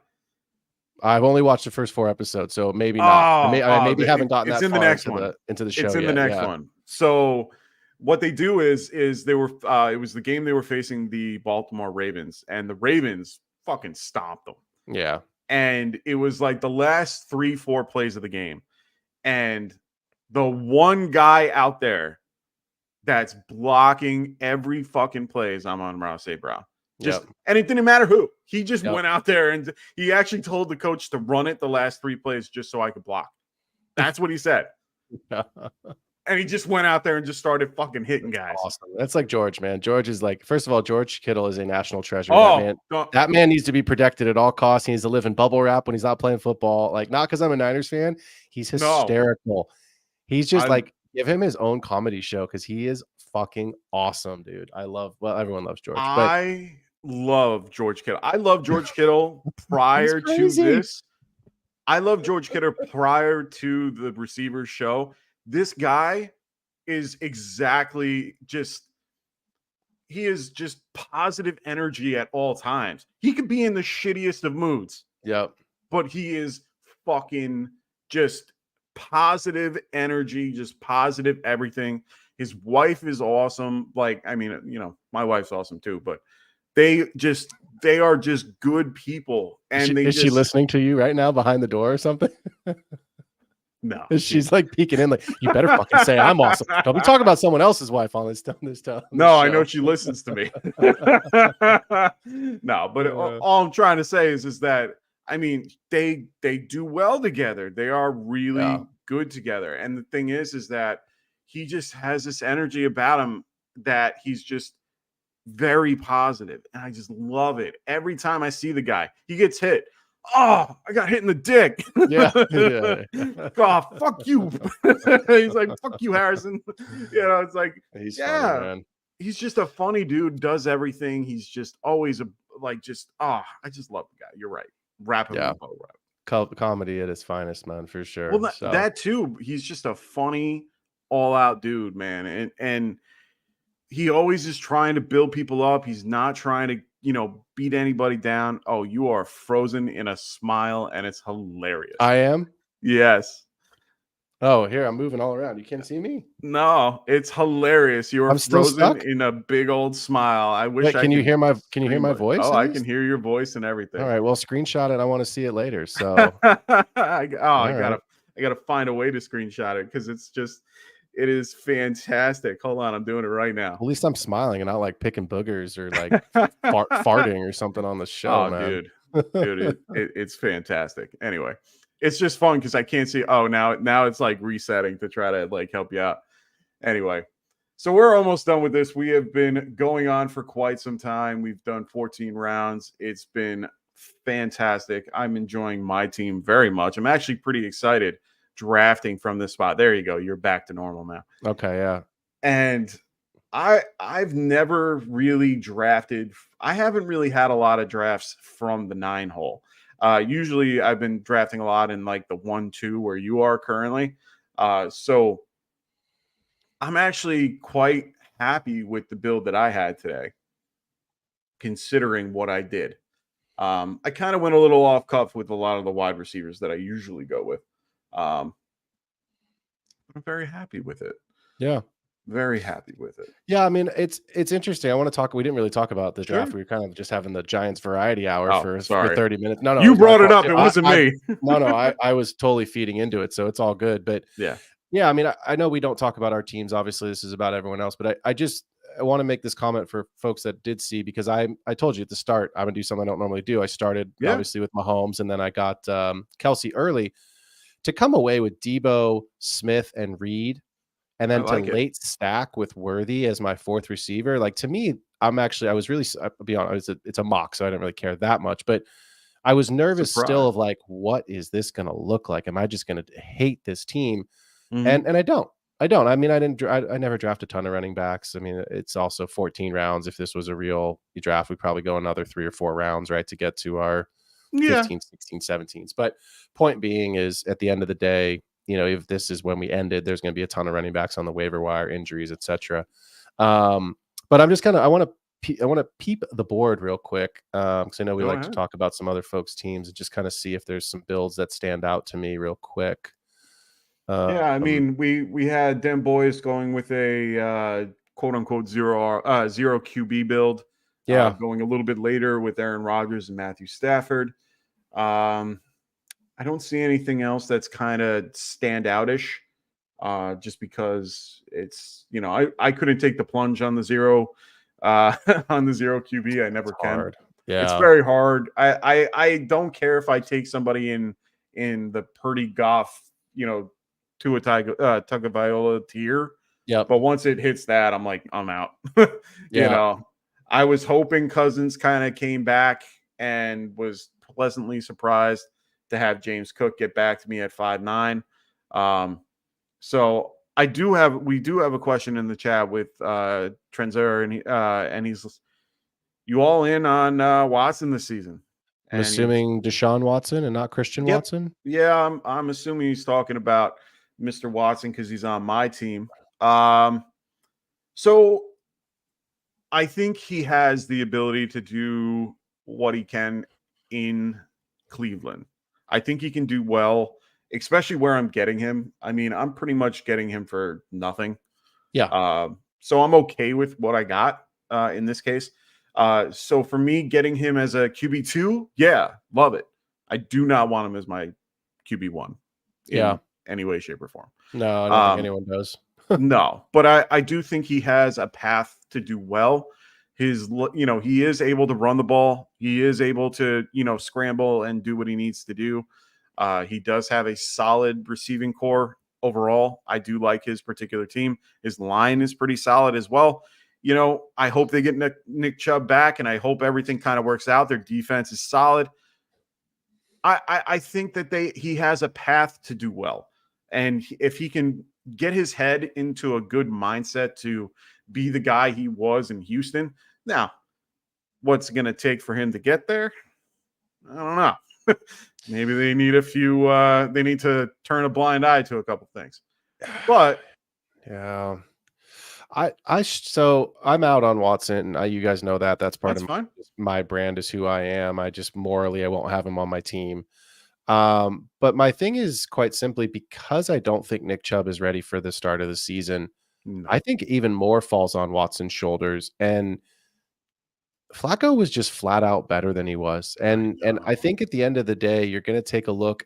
I've only watched the first 4 episodes, so maybe not. I maybe haven't gotten it's that in the far next one. into the show. It's in yet. the next Yeah. one. So what they do is they were it was the game they were facing the Baltimore Ravens, and the Ravens fucking stomped them. Yeah. And it was like the last 3-4 plays of the game, and the one guy out there that's blocking every fucking play is Amon-Ra St. Brown. And it didn't matter who. He just went out there and he actually told the coach to run it the last 3 plays just so I could block. That's what he said. And he just went out there and just started fucking hitting guys. Awesome. That's like George, man. George is like, first of all, George Kittle is a national treasure. That man needs to be protected at all costs. He needs to live in bubble wrap when he's not playing football. Like, not because I'm a Niners fan. He's hysterical. He's just give him his own comedy show because he is fucking awesome, dude. Everyone loves George. I love George Kittle. I love George Kittle prior to this. I love George Kittle prior to the receivers show. This guy is exactly he is just positive energy at all times. He could be in the shittiest of moods. Yep. But he is fucking just positive energy, just positive everything. His wife is awesome. Like, I mean, my wife's awesome too, but they are just good people. And is she listening to you right now behind the door or something? No. She's like peeking in, like, you better fucking say I'm awesome. Don't be talking about someone else's wife on this show. I know she listens to me. No, but all I'm trying to say is that, I mean, they do well together. They are really good together. And the thing is that he just has this energy about him that he's just very positive. And I just love it. Every time I see the guy, he gets hit. Oh, I got hit in the dick. Yeah. Oh, fuck you. He's like, fuck you, Harrison. It's like, he's funny, man. He's just a funny dude, does everything. He's just always I just love the guy. You're right. Rapid comedy at its finest, man, for sure. Well, that too. He's just a funny, all-out dude, man. And he always is trying to build people up. He's not trying to, beat anybody down. Oh, you are frozen in a smile, and it's hilarious. I am? Yes. Oh, here, I'm moving all around. You can't see me? No, it's hilarious. You are frozen in a big old smile. I wish Can you hear my voice? Oh, I can hear your voice and everything. All right, well, screenshot it. I want to see it later. So I gotta find a way to screenshot it because it is fantastic. Hold on, I'm doing it right now. At least I'm smiling and not like picking boogers or like farting or something on the show, man. Dude, it's fantastic. Anyway, it's just fun because I can't see. Oh, now it's like resetting to try to like help you out. Anyway, so we're almost done with this. We have been going on for quite some time. We've done 14 rounds. It's been fantastic. I'm enjoying my team very much. I'm actually pretty excited drafting from this spot. There you go. You're back to normal now. Okay, yeah. And I've never really drafted. I haven't really had a lot of drafts from the 9 hole. Usually I've been drafting a lot in like the 1-2 where you are currently. So I'm actually quite happy with the build that I had today, considering what I did. I kind of went a little off cuff with a lot of the wide receivers that I usually go with. But I'm very happy with it. Yeah. Very happy with it. Yeah, I mean, it's interesting. I want to talk. We didn't really talk about the draft. We were kind of just having the Giants variety hour for 30 minutes. No, you brought it up. It wasn't me. I was totally feeding into it, so it's all good. But yeah. I mean, I know we don't talk about our teams. Obviously, this is about everyone else. But I want to make this comment for folks that did see, because I told you at the start I'm gonna do something I don't normally do. I started obviously with Mahomes, and then I got Kelsey early to come away with Debo, Smith, and Reed. And then late stack with Worthy as my 4th receiver. Like, to me, I'll be honest, it's a mock, so I didn't really care that much. But I was nervous still of like, what is this going to look like? Am I just going to hate this team? Mm-hmm. And I don't. I don't. I mean, I never draft a ton of running backs. I mean, it's also 14 rounds. If this was a real draft, we'd probably go another 3 or 4 rounds, right, to get to our Yeah. 15, 16, 17s. But point being is, at the end of the day, if this is when we ended, there's going to be a ton of running backs on the waiver wire, injuries, etc. But I'm just I want to peep the board real quick, because I know we Go like ahead. to talk about some other folks' teams and just kind of see if there's some builds that stand out to me real quick. Yeah, I mean, we had them boys going with a quote unquote zero QB build. Yeah. Going a little bit later with Aaron Rodgers and Matthew Stafford. I don't see anything else that's kind of standoutish. Just because it's I couldn't take the plunge on the zero on the zero QB. I never can. Hard. Yeah, it's very hard. I don't care if I take somebody in the Purdy Goff, Tua Tagovailoa tier. Yep. But once it hits that, I'm like, I'm out. Yeah. I was hoping Cousins kind of came back and was pleasantly surprised to have James Cook get back to me at 5'9". So we do have a question in the chat with Trenzer, and he's, you all in on Watson this season? I'm assuming Deshaun Watson and not Christian Watson. Yeah, I'm assuming he's talking about Mr. Watson because he's on my team. So I think he has the ability to do what he can in Cleveland. I think he can do well, especially where I'm getting him. I mean, I'm pretty much getting him for nothing. Yeah. So I'm okay with what I got in this case. So for me, getting him as a QB2, yeah, love it. I do not want him as my QB1 in any way, shape, or form. No, I don't think anyone does. No, but I do think he has a path to do well. He is able to run the ball. He is able to, scramble and do what he needs to do. He does have a solid receiving core overall. I do like his particular team. His line is pretty solid as well. I hope they get Nick Chubb back, and I hope everything kind of works out. Their defense is solid. I think that he has a path to do well. And if he can get his head into a good mindset to be the guy he was in Houston. Now, what's it going to take for him to get there? I don't know. Maybe they need they need to turn a blind eye to a couple things. But yeah, so I'm out on Watson. You guys know that's part of my brand is who I am. I just morally, I won't have him on my team. But my thing is quite simply because I don't think Nick Chubb is ready for the start of the season. No. I think even more falls on Watson's shoulders, and Flacco was just flat out better than he was. And I think at the end of the day, you're going to take a look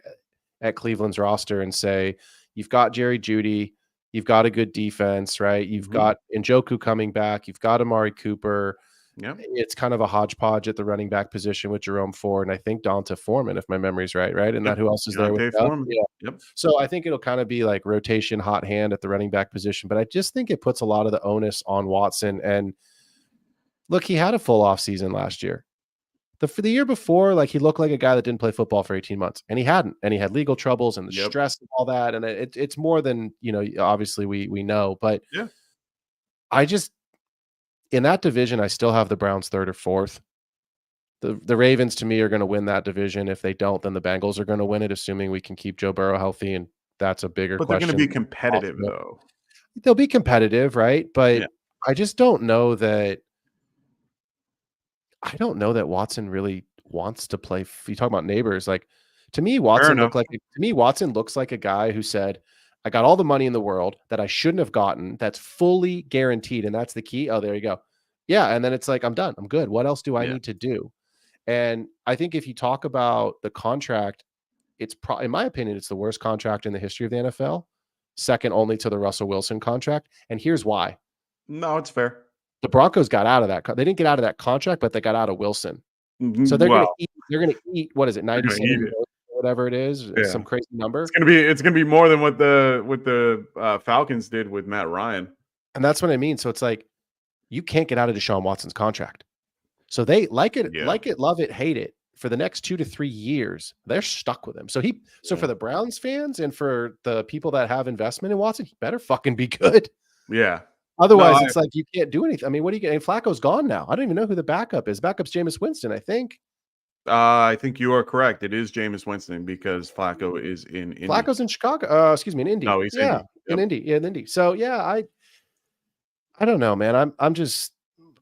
at Cleveland's roster and say, you've got Jerry Jeudy, you've got a good defense, right? You've got Njoku coming back, you've got Amari Cooper. Yep. It's kind of a hodgepodge at the running back position with Jerome Ford and I think Donta Foreman, if my memory's right? And that who else is there with Foreman? Yeah. Yep. So I think it'll kind of be like rotation hot hand at the running back position, but I just think it puts a lot of the onus on Watson. And look, he had a full off season last year. For the year before, like he looked like a guy that didn't play football for 18 months, and he hadn't, and he had legal troubles and the stress and all that. And it's more than, obviously we know, but I just, in that division, I still have the Browns third or fourth. The Ravens, to me, are going to win that division. If they don't, then the Bengals are going to win it, assuming we can keep Joe Burrow healthy, and that's a bigger question. But they're going to be competitive, though. They'll be competitive, right? But I just don't know that. I don't know that Watson really wants to play. You talk about neighbors, like to me, Watson looks like a guy who said, I got all the money in the world that I shouldn't have gotten. That's fully guaranteed. And that's the key. Oh, there you go. Yeah. And then it's like, I'm done. I'm good. What else do I need to do? And I think if you talk about the contract, it's probably, in my opinion, it's the worst contract in the history of the NFL, second only to the Russell Wilson contract. And here's why. No, it's fair. The Broncos got out of that. They didn't get out of that contract, but they got out of Wilson. So they're going to eat, what is it? 97 whatever it is, some crazy number. It's gonna be more than what the Falcons did with Matt Ryan. And that's what I mean. So it's like you can't get out of Deshaun Watson's contract. So they like it, love it, hate it. for the next 2 to 3 years, they're stuck with him. So for the Browns fans and for the people that have investment in Watson, he better fucking be good. Yeah. Otherwise, it's like you can't do anything. I mean, what do you get? And Flacco's gone now. I don't even know who the backup is. Backup's Jameis Winston, I think. I think you are correct. It is Jameis Winston because Flacco is in Indy. Flacco's in Chicago. Excuse me, in Indy. No, he's Indy. Yep. In Indy. Yeah, in Indy. So yeah, I don't know, man. I'm just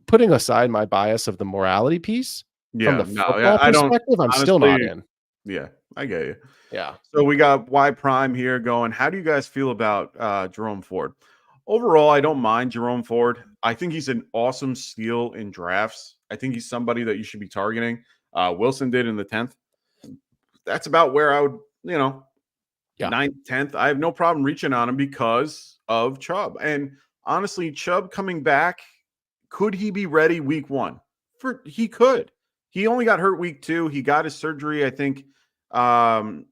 putting aside my bias of the morality piece. From the football perspective, I'm still not in. Yeah, I get you. Yeah. So we got Y Prime here going. How do you guys feel about Jerome Ford? Overall, I don't mind Jerome Ford. I think he's an awesome steal in drafts. I think he's somebody that you should be targeting. Wilson did in the 10th. That's about where I would, 9th, 10th. I have no problem reaching on him because of Chubb. And honestly, Chubb coming back, could he be ready week 1? He could. He only got hurt week 2. He got his surgery, I think. I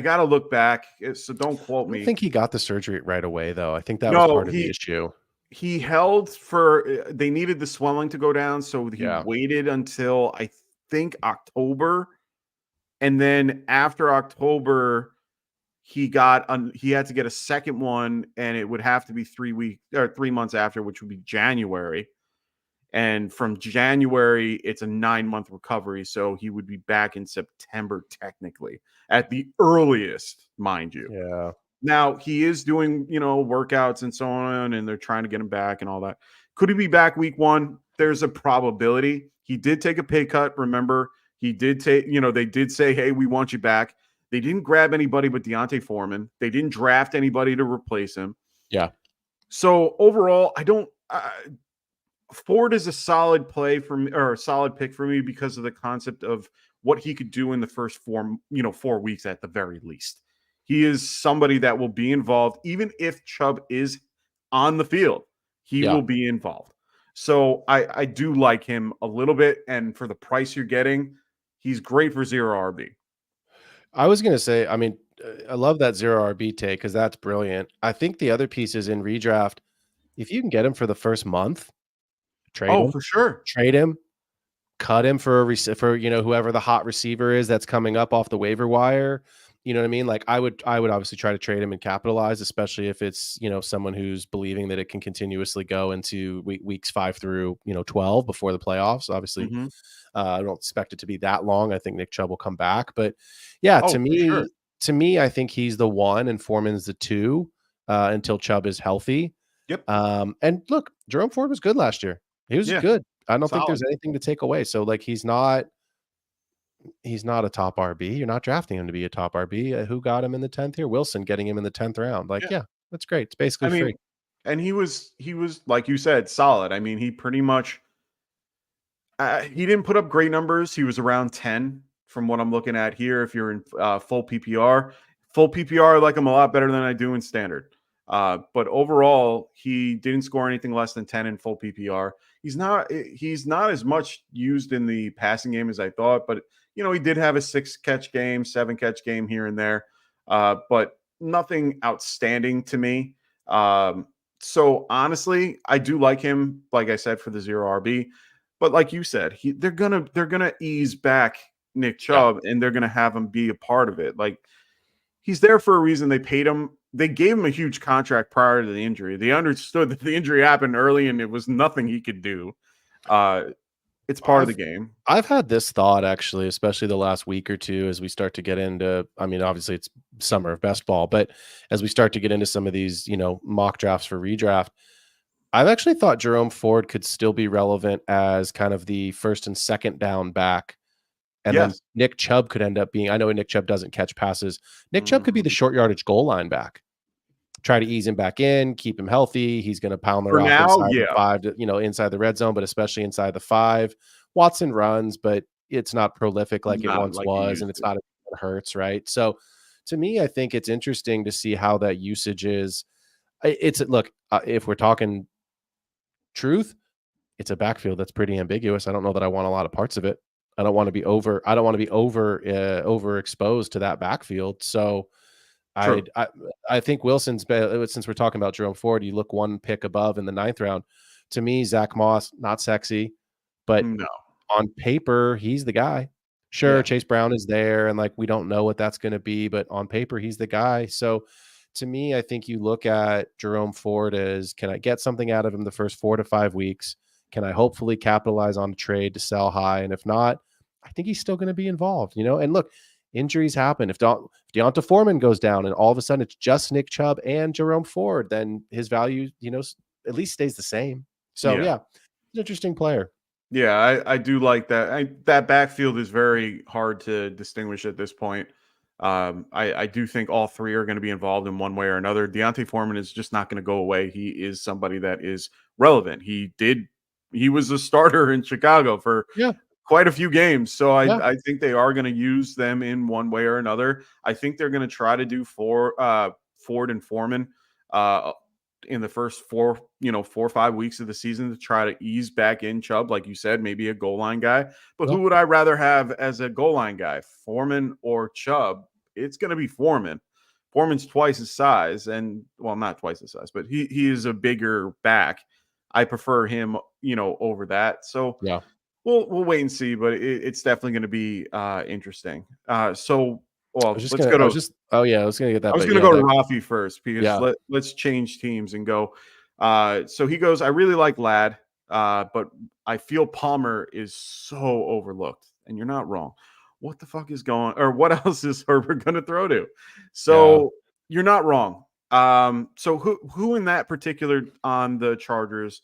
got to look back, so don't quote me. I think he got the surgery right away, though. I think that was part of the issue. He held they needed the swelling to go down, so he waited until I think October. And then after October, he had to get a second one, and it would have to be 3 months after, which would be January. And from January, it's a 9-month recovery. So he would be back in September, technically, at the earliest, mind you. Yeah. Now, he is doing, workouts and so on, and they're trying to get him back and all that. Could he be back week 1? There's a probability. He did take a pay cut. Remember, he did take, they did say, hey, we want you back. They didn't grab anybody but Deontay Foreman. They didn't draft anybody to replace him. Yeah. So overall, Ford is a solid play for me, or a solid pick for me, because of the concept of what he could do in the first 4 weeks at the very least. He is somebody that will be involved, even if Chubb is on the field. He will be involved. So I do like him a little bit, and for the price you're getting, he's great for 0 RB. I was going to say, I mean, I love that 0 RB take because that's brilliant. I think the other piece is in redraft. If you can get him for the first month, trade him. For sure. Trade him. Cut him for whoever the hot receiver is that's coming up off the waiver wire. You know what I mean? Like I would obviously try to trade him and capitalize, especially if it's, someone who's believing that it can continuously go into weeks 5 through, 12 before the playoffs. Obviously, I don't expect it to be that long. I think Nick Chubb will come back, but to me, I think he's the 1 and Foreman's the 2 until Chubb is healthy. Yep. And look, Jerome Ford was good last year. He was good. I don't think there's Solid. anything to take away. So like, he's not a top RB. You're not drafting him to be a top RB. Who got him in the 10th here? Wilson getting him in the 10th round. Like, that's great. It's basically free. And he was, like you said, solid. I mean, he pretty much, he didn't put up great numbers. He was around 10 from what I'm looking at here. If you're in full PPR, I like him a lot better than I do in standard. But overall, he didn't score anything less than 10 in full PPR. He's not as much used in the passing game as I thought, but he did have a 6-catch game, 7-catch game here and there, but nothing outstanding to me. So honestly, I do like him, like I said, for the 0 RB, but like you said, they're gonna ease back Nick Chubb and they're gonna have him be a part of it. Like, he's there for a reason. They paid him. They gave him a huge contract prior to the injury. They understood that the injury happened early and it was nothing he could do. It's part of the game. I've had this thought, actually, especially the last week or two, as we start to get into, I mean, obviously it's summer of best ball, but as we start to get into some of these, mock drafts for redraft, I've actually thought Jerome Ford could still be relevant as kind of the first and second down back. And then Nick Chubb could end up being, I know Nick Chubb doesn't catch passes. Nick Chubb could be the short yardage goal line back. Try to ease him back in, keep him healthy. He's going to pound the rock inside the 5, inside the red zone, but especially inside the 5. Watson runs, but it's not prolific like it once was, and it's not, it hurts, right? So to me, I think it's interesting to see how that usage is. If we're talking truth, it's a backfield that's pretty ambiguous. I don't know that I want a lot of parts of it. I don't want to be overexposed to that backfield. So I think Wilson's, since we're talking about Jerome Ford, you look 1 pick above in the 9th round. To me, Zach Moss, not sexy, but on paper, he's the guy. Sure, Yeah. Chase Brown is there, and like we don't know what that's going to be, but on paper, he's the guy. So to me, I think you look at Jerome Ford as, can I get something out of him the first 4 to 5 weeks? Can I hopefully capitalize on a trade to sell high? And if not, I think he's still going to be involved, you know? And look, injuries happen. If Deonta Foreman goes down and all of a sudden it's just Nick Chubb and Jerome Ford, then his value, you know, at least stays the same. So yeah, he's an interesting player. Yeah, I do like that. That backfield is very hard to distinguish at this point. I do think all three are going to be involved in one way or another. Deontay Foreman is just not going to go away. He is somebody that is relevant. He was a starter in Chicago for Yeah. quite a few games. So Yeah. I think they are going to use them in one way or another. I think they're going to try to do Ford and Foreman in the first 4 or 5 weeks of the season to try to ease back in Chubb, like you said, maybe a goal line guy. But who would I rather have as a goal line guy, Foreman or Chubb? It's going to be Foreman. Foreman's twice his size, and well, not twice his size, but he is a bigger back. I prefer him, over that. So Yeah. we'll wait and see, but it's definitely going to be interesting. Well, let's go to. I was going to get that. I was going to go to Rafi first because let's change teams and go. So he goes, I really like Ladd, but I feel Palmer is so overlooked, and you're not wrong. What the fuck is going, or what else is Herbert going to throw to? So you're not wrong. So who in that particular on the Chargers,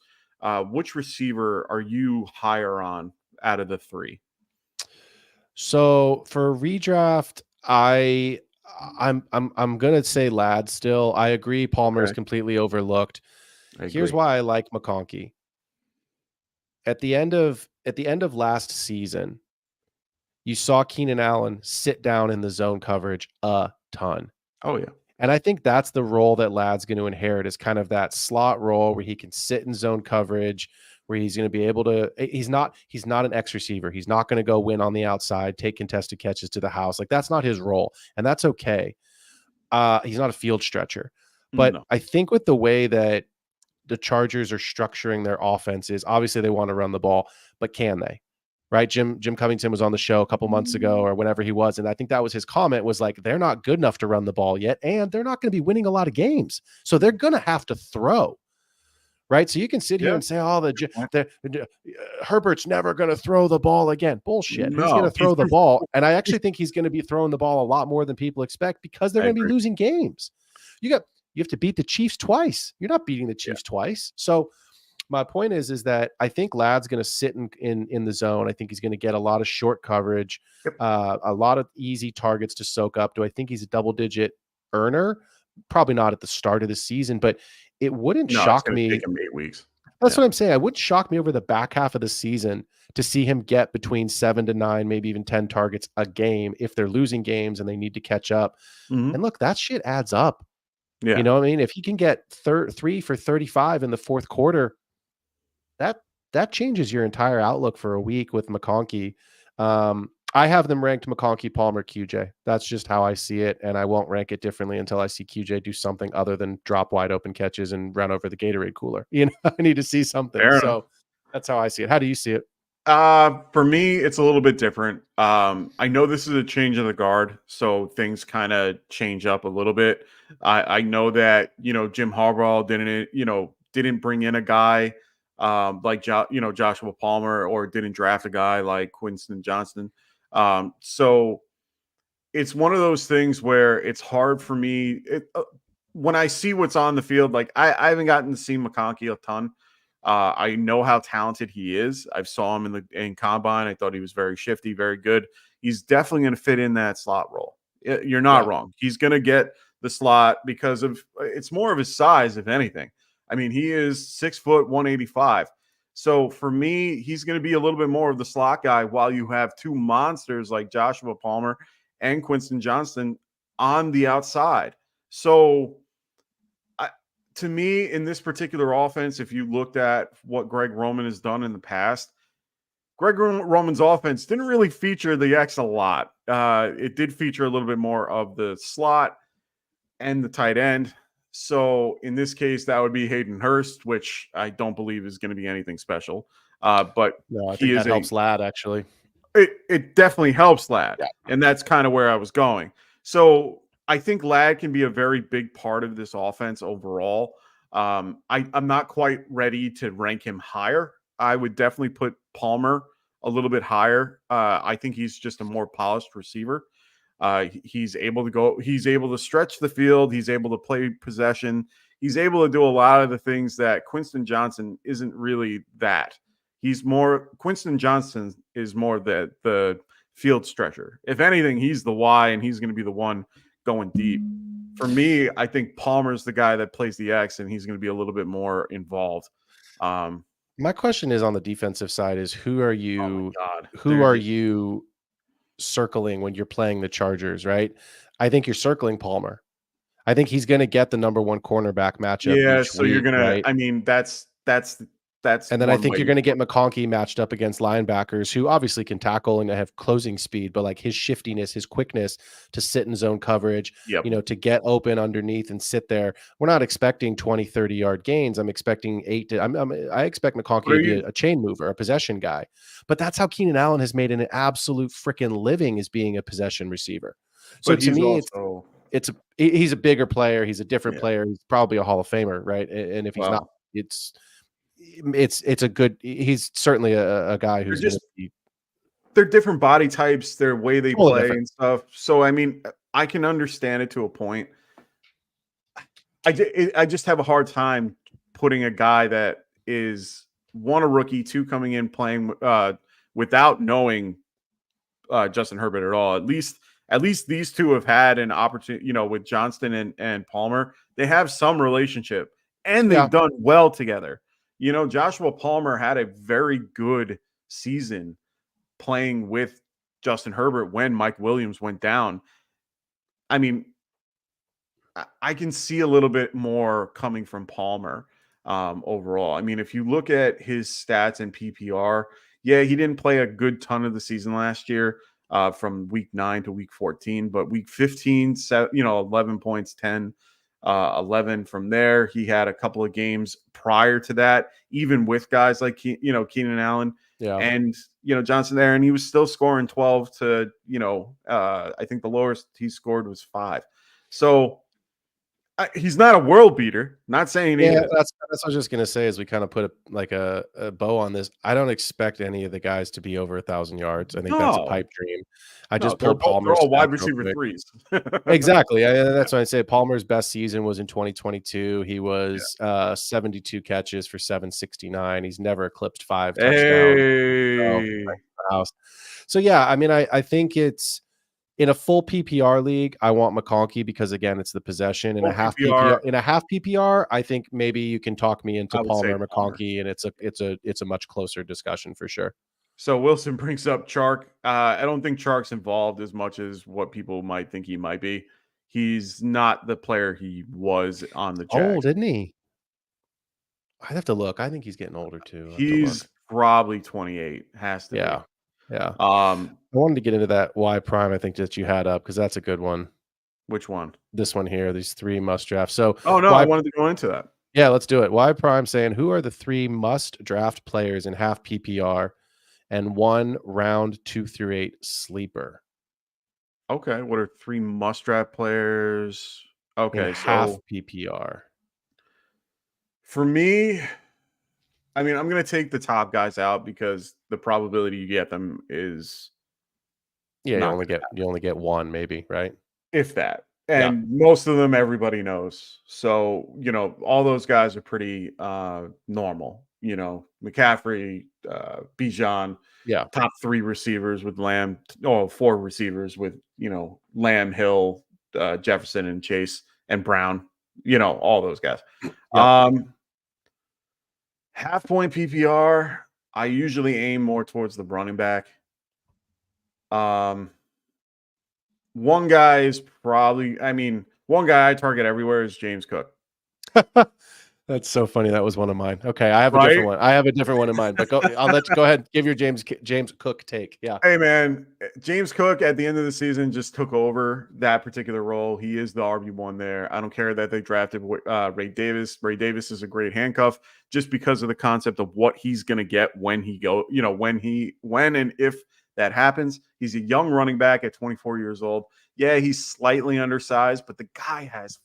which receiver are you higher on out of the three? So for redraft, I'm gonna say Ladd still. I agree Palmer is completely overlooked. Here's why I like McConkey. At the end of last season, you saw Keenan Allen sit down in the zone coverage a ton. Oh yeah. And I think that's the role that Ladd's going to inherit, is kind of that slot role where he can sit in zone coverage, where he's going to be able to, he's not an X receiver. He's not going to go win on the outside, take contested catches to the house. Like, that's not his role. And that's okay. He's not a field stretcher, but I think with the way that the Chargers are structuring their offenses, obviously they want to run the ball, but can they? Right? Jim Covington was on the show a couple months ago or whenever he was, and I think that was his comment, was like, they're not good enough to run the ball yet, and they're not going to be winning a lot of games. So they're going to have to throw. Right? So you can sit here and say, Herbert's never going to throw the ball again. Bullshit. No, he's going to throw the ball. And I actually think he's going to be throwing the ball a lot more than people expect, because they're going to be losing games. You have to beat the Chiefs twice. You're not beating the Chiefs twice. So my point is that I think Ladd's going to sit in the zone. I think he's going to get a lot of short coverage, a lot of easy targets to soak up. Do I think he's a double-digit earner? Probably not at the start of the season, but it wouldn't shock me. Take him 8 weeks. That's what I'm saying. It wouldn't shock me over the back half of the season to see him get between 7 to 9, maybe even 10 targets a game if they're losing games and they need to catch up. And look, that shit adds up. Yeah. You know what I mean? If he can get 3 for 35 in the fourth quarter, that changes your entire outlook for a week with McConkey. I have them ranked McConkey, Palmer, QJ. That's just how I see it, and I won't rank it differently until I see QJ do something other than drop wide open catches and run over the Gatorade cooler. I need to see something. So that's how I see it. How do you see it? For me, it's a little bit different. I know this is a change of the guard, so things kind of change up a little bit. I know that, Jim Harbaugh didn't bring in a guy like Joshua Palmer, or didn't draft a guy like Quinton Johnston. So it's one of those things where it's hard for me when I see what's on the field. Like, I haven't gotten to see McConkey a ton. I know how talented he is. I saw him in combine. I thought he was very shifty, very good. He's definitely going to fit in that slot role. You're not wrong. He's going to get the slot because it's more of his size, if anything. I mean, he is 6 foot 185. So for me, he's going to be a little bit more of the slot guy, while you have two monsters like Joshua Palmer and Quinton Johnston on the outside. So to me, in this particular offense, if you looked at what Greg Roman has done in the past, Greg Roman's offense didn't really feature the X a lot. It did feature a little bit more of the slot and the tight end. So in this case, that would be Hayden Hurst, which I don't believe is going to be anything special. But no, I think that helps Ladd, actually. it definitely helps Lad. Yeah. And that's kind of where I was going. So I think Lad can be a very big part of this offense overall. I'm not quite ready to rank him higher. I would definitely put Palmer a little bit higher. I think he's just a more polished receiver. He's able to stretch the field. He's able to play possession. He's able to do a lot of the things that Quinton Johnson isn't really that. Quinton Johnson is more the field stretcher. If anything, he's the Y, and he's going to be the one going deep. For me, I think Palmer's the guy that plays the X, and he's going to be a little bit more involved. My question is on the defensive side is who are you circling when you're playing the Chargers, right? I think you're circling Palmer. I think he's going to get the number one cornerback matchup. Yeah, so week, you're going right? to, I mean, that's and then I think you're going to get McConkey matched up against linebackers who obviously can tackle and have closing speed, but like his shiftiness, his quickness to sit in zone coverage, to get open underneath and sit there. We're not expecting 20, 30-yard gains. I'm expecting I expect McConkey to be a chain mover, a possession guy. But that's how Keenan Allen has made an absolute freaking living, as being a possession receiver. So to me, he's a bigger player. He's a different player. He's probably a Hall of Famer, right? And if he's not, he's certainly a guy who's just they're different body types, their way they play different. And stuff. So I mean, I can understand it to a point. I just have a hard time putting a guy that is one, a rookie, two, coming in playing without knowing Justin Herbert at all. At least these two have had an opportunity, with Johnston and Palmer. They have some relationship, and they've done well together. Joshua Palmer had a very good season playing with Justin Herbert when Mike Williams went down. I mean, I can see a little bit more coming from Palmer overall. I mean, if you look at his stats in PPR, he didn't play a good ton of the season last year from week 9 to week 14, but week 15, 11 points, 10 11 from there. He had a couple of games prior to that, even with guys like Keenan Allen and Johnson there, and he was still scoring 12 to I think the lowest he scored was 5. So he's not a world beater. Not saying that's what I was just gonna say. As we kind of put a bow on this, I don't expect any of the guys to be over 1,000 yards. I think that's a pipe dream. I just pulled Palmer's. They're all wide receiver threes. Exactly. That's why I say Palmer's best season was in 2022. He was 72 catches for 769. He's never eclipsed 5 touchdowns. So I mean, I think it's. In a full PPR league, I want McConkey because, again, it's the possession. In a half PPR, I think maybe you can talk me into Palmer McConkey, and it's a much closer discussion for sure. So Wilson brings up Chark. I don't think Chark's involved as much as what people might think he might be. He's not the player he was on the Jags. Old, isn't he? I'd have to look. I think he's getting older too. He's probably 28. Has to be. Yeah. I wanted to get into that Y prime. I think that you had up because that's a good one. Which one? This one here. These 3 must draft. So, I wanted to go into that. Yeah, let's do it. Y prime saying, who are the 3 must draft players in half PPR and 1 round 2 through 8 sleeper? Okay, what are 3 must draft players? Okay, in half PPR. For me, I mean, I'm going to take the top guys out because the probability you get them is you only get 1 maybe, right? If that. And most of them everybody knows. So, all those guys are pretty normal. McCaffrey, Bijan, top 3 receivers with Lamb, 4 receivers with, Lamb, Hill, Jefferson and Chase and Brown, all those guys. Half point PPR, I usually aim more towards the running back. One guy is probably, one guy I target everywhere is James Cook. That's so funny. That was one of mine. Okay, I have a different one. I have a different one in mind, but I'll let you go ahead. Give your James Cook take. Yeah. Hey man, James Cook at the end of the season just took over that particular role. He is the RB1 there. I don't care that they drafted Ray Davis. Ray Davis is a great handcuff just because of the concept of what he's going to get when he when and if that happens. He's a young running back at 24 years old. Yeah, he's slightly undersized, but the guy has.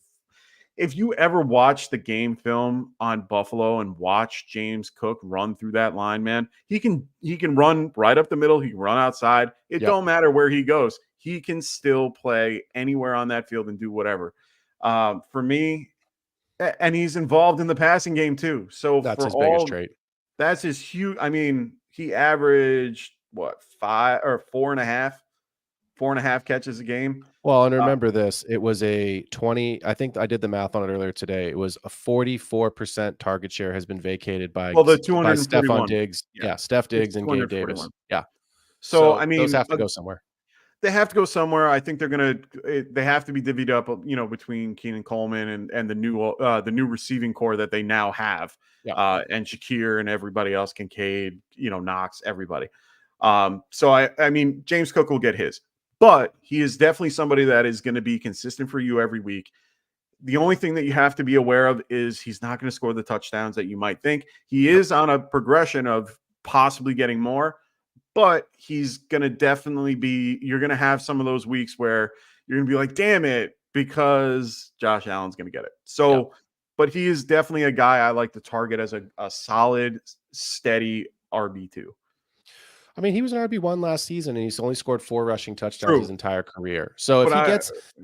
If you ever watch the game film on Buffalo and watch James Cook run through that line, man, he can run right up the middle. He can run outside. It don't matter where he goes. He can still play anywhere on that field and do whatever. For me, and he's involved in the passing game too. So That's for his biggest all, trait. that's his huge. I mean, he averaged what 4.5 catches a game. Well, and remember this, it was a 20, I think I did the math on it earlier today. It was a 44% target share has been vacated by The by 241. Stephon Diggs. Yeah, Steph Diggs and Gabe 241. Davis. Yeah. So I mean, those have to go somewhere. They have to go somewhere. I think they have to be divvied up, between Keenan Coleman and the new receiving core that they now have. Yeah. And Shakir and everybody else, Kincaid, Knox, everybody. So I mean, James Cook will get his, but he is definitely somebody that is going to be consistent for you every week. The only thing that you have to be aware of is he's not going to score the touchdowns that you might think. He is on a progression of possibly getting more, but he's going to definitely you're going to have some of those weeks where you're going to be like, damn it, because Josh Allen's going to get it. So, but he is definitely a guy I like to target as a solid, steady RB2. I mean, he was an RB1 last season, and he's only scored 4 rushing touchdowns his entire career. So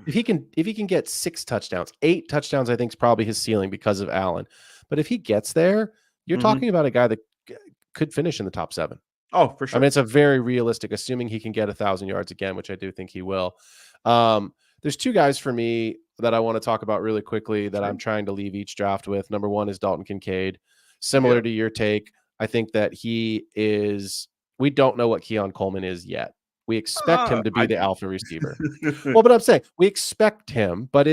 if he can get 6 touchdowns, 8 touchdowns, I think is probably his ceiling because of Allen. But if he gets there, you're talking about a guy that could finish in the top 7. Oh, for sure. I mean, it's a very realistic, assuming he can get 1,000 yards again, which I do think he will. There's 2 guys for me that I want to talk about really quickly that I'm trying to leave each draft with. Number 1 is Dalton Kincaid. Similar to your take, I think that we don't know what Keon Coleman is yet. We expect him to be the alpha receiver. Well, but I'm saying we expect him, but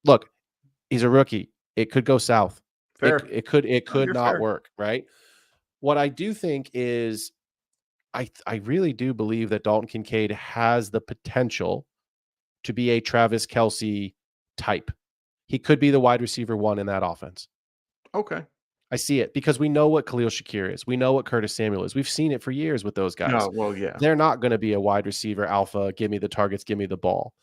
look, he's a rookie. It could go south. Fair. It could not fair. work, right? What I do think is I really do believe that Dalton Kincaid has the potential to be a Travis Kelce type. He could be the wide receiver 1 in that offense. Okay. I see it because we know what Khalil Shakir is. We know what Curtis Samuel is. We've seen it for years with those guys. No, well, yeah. They're not going to be a wide receiver alpha. Give me the targets. Give me the ball.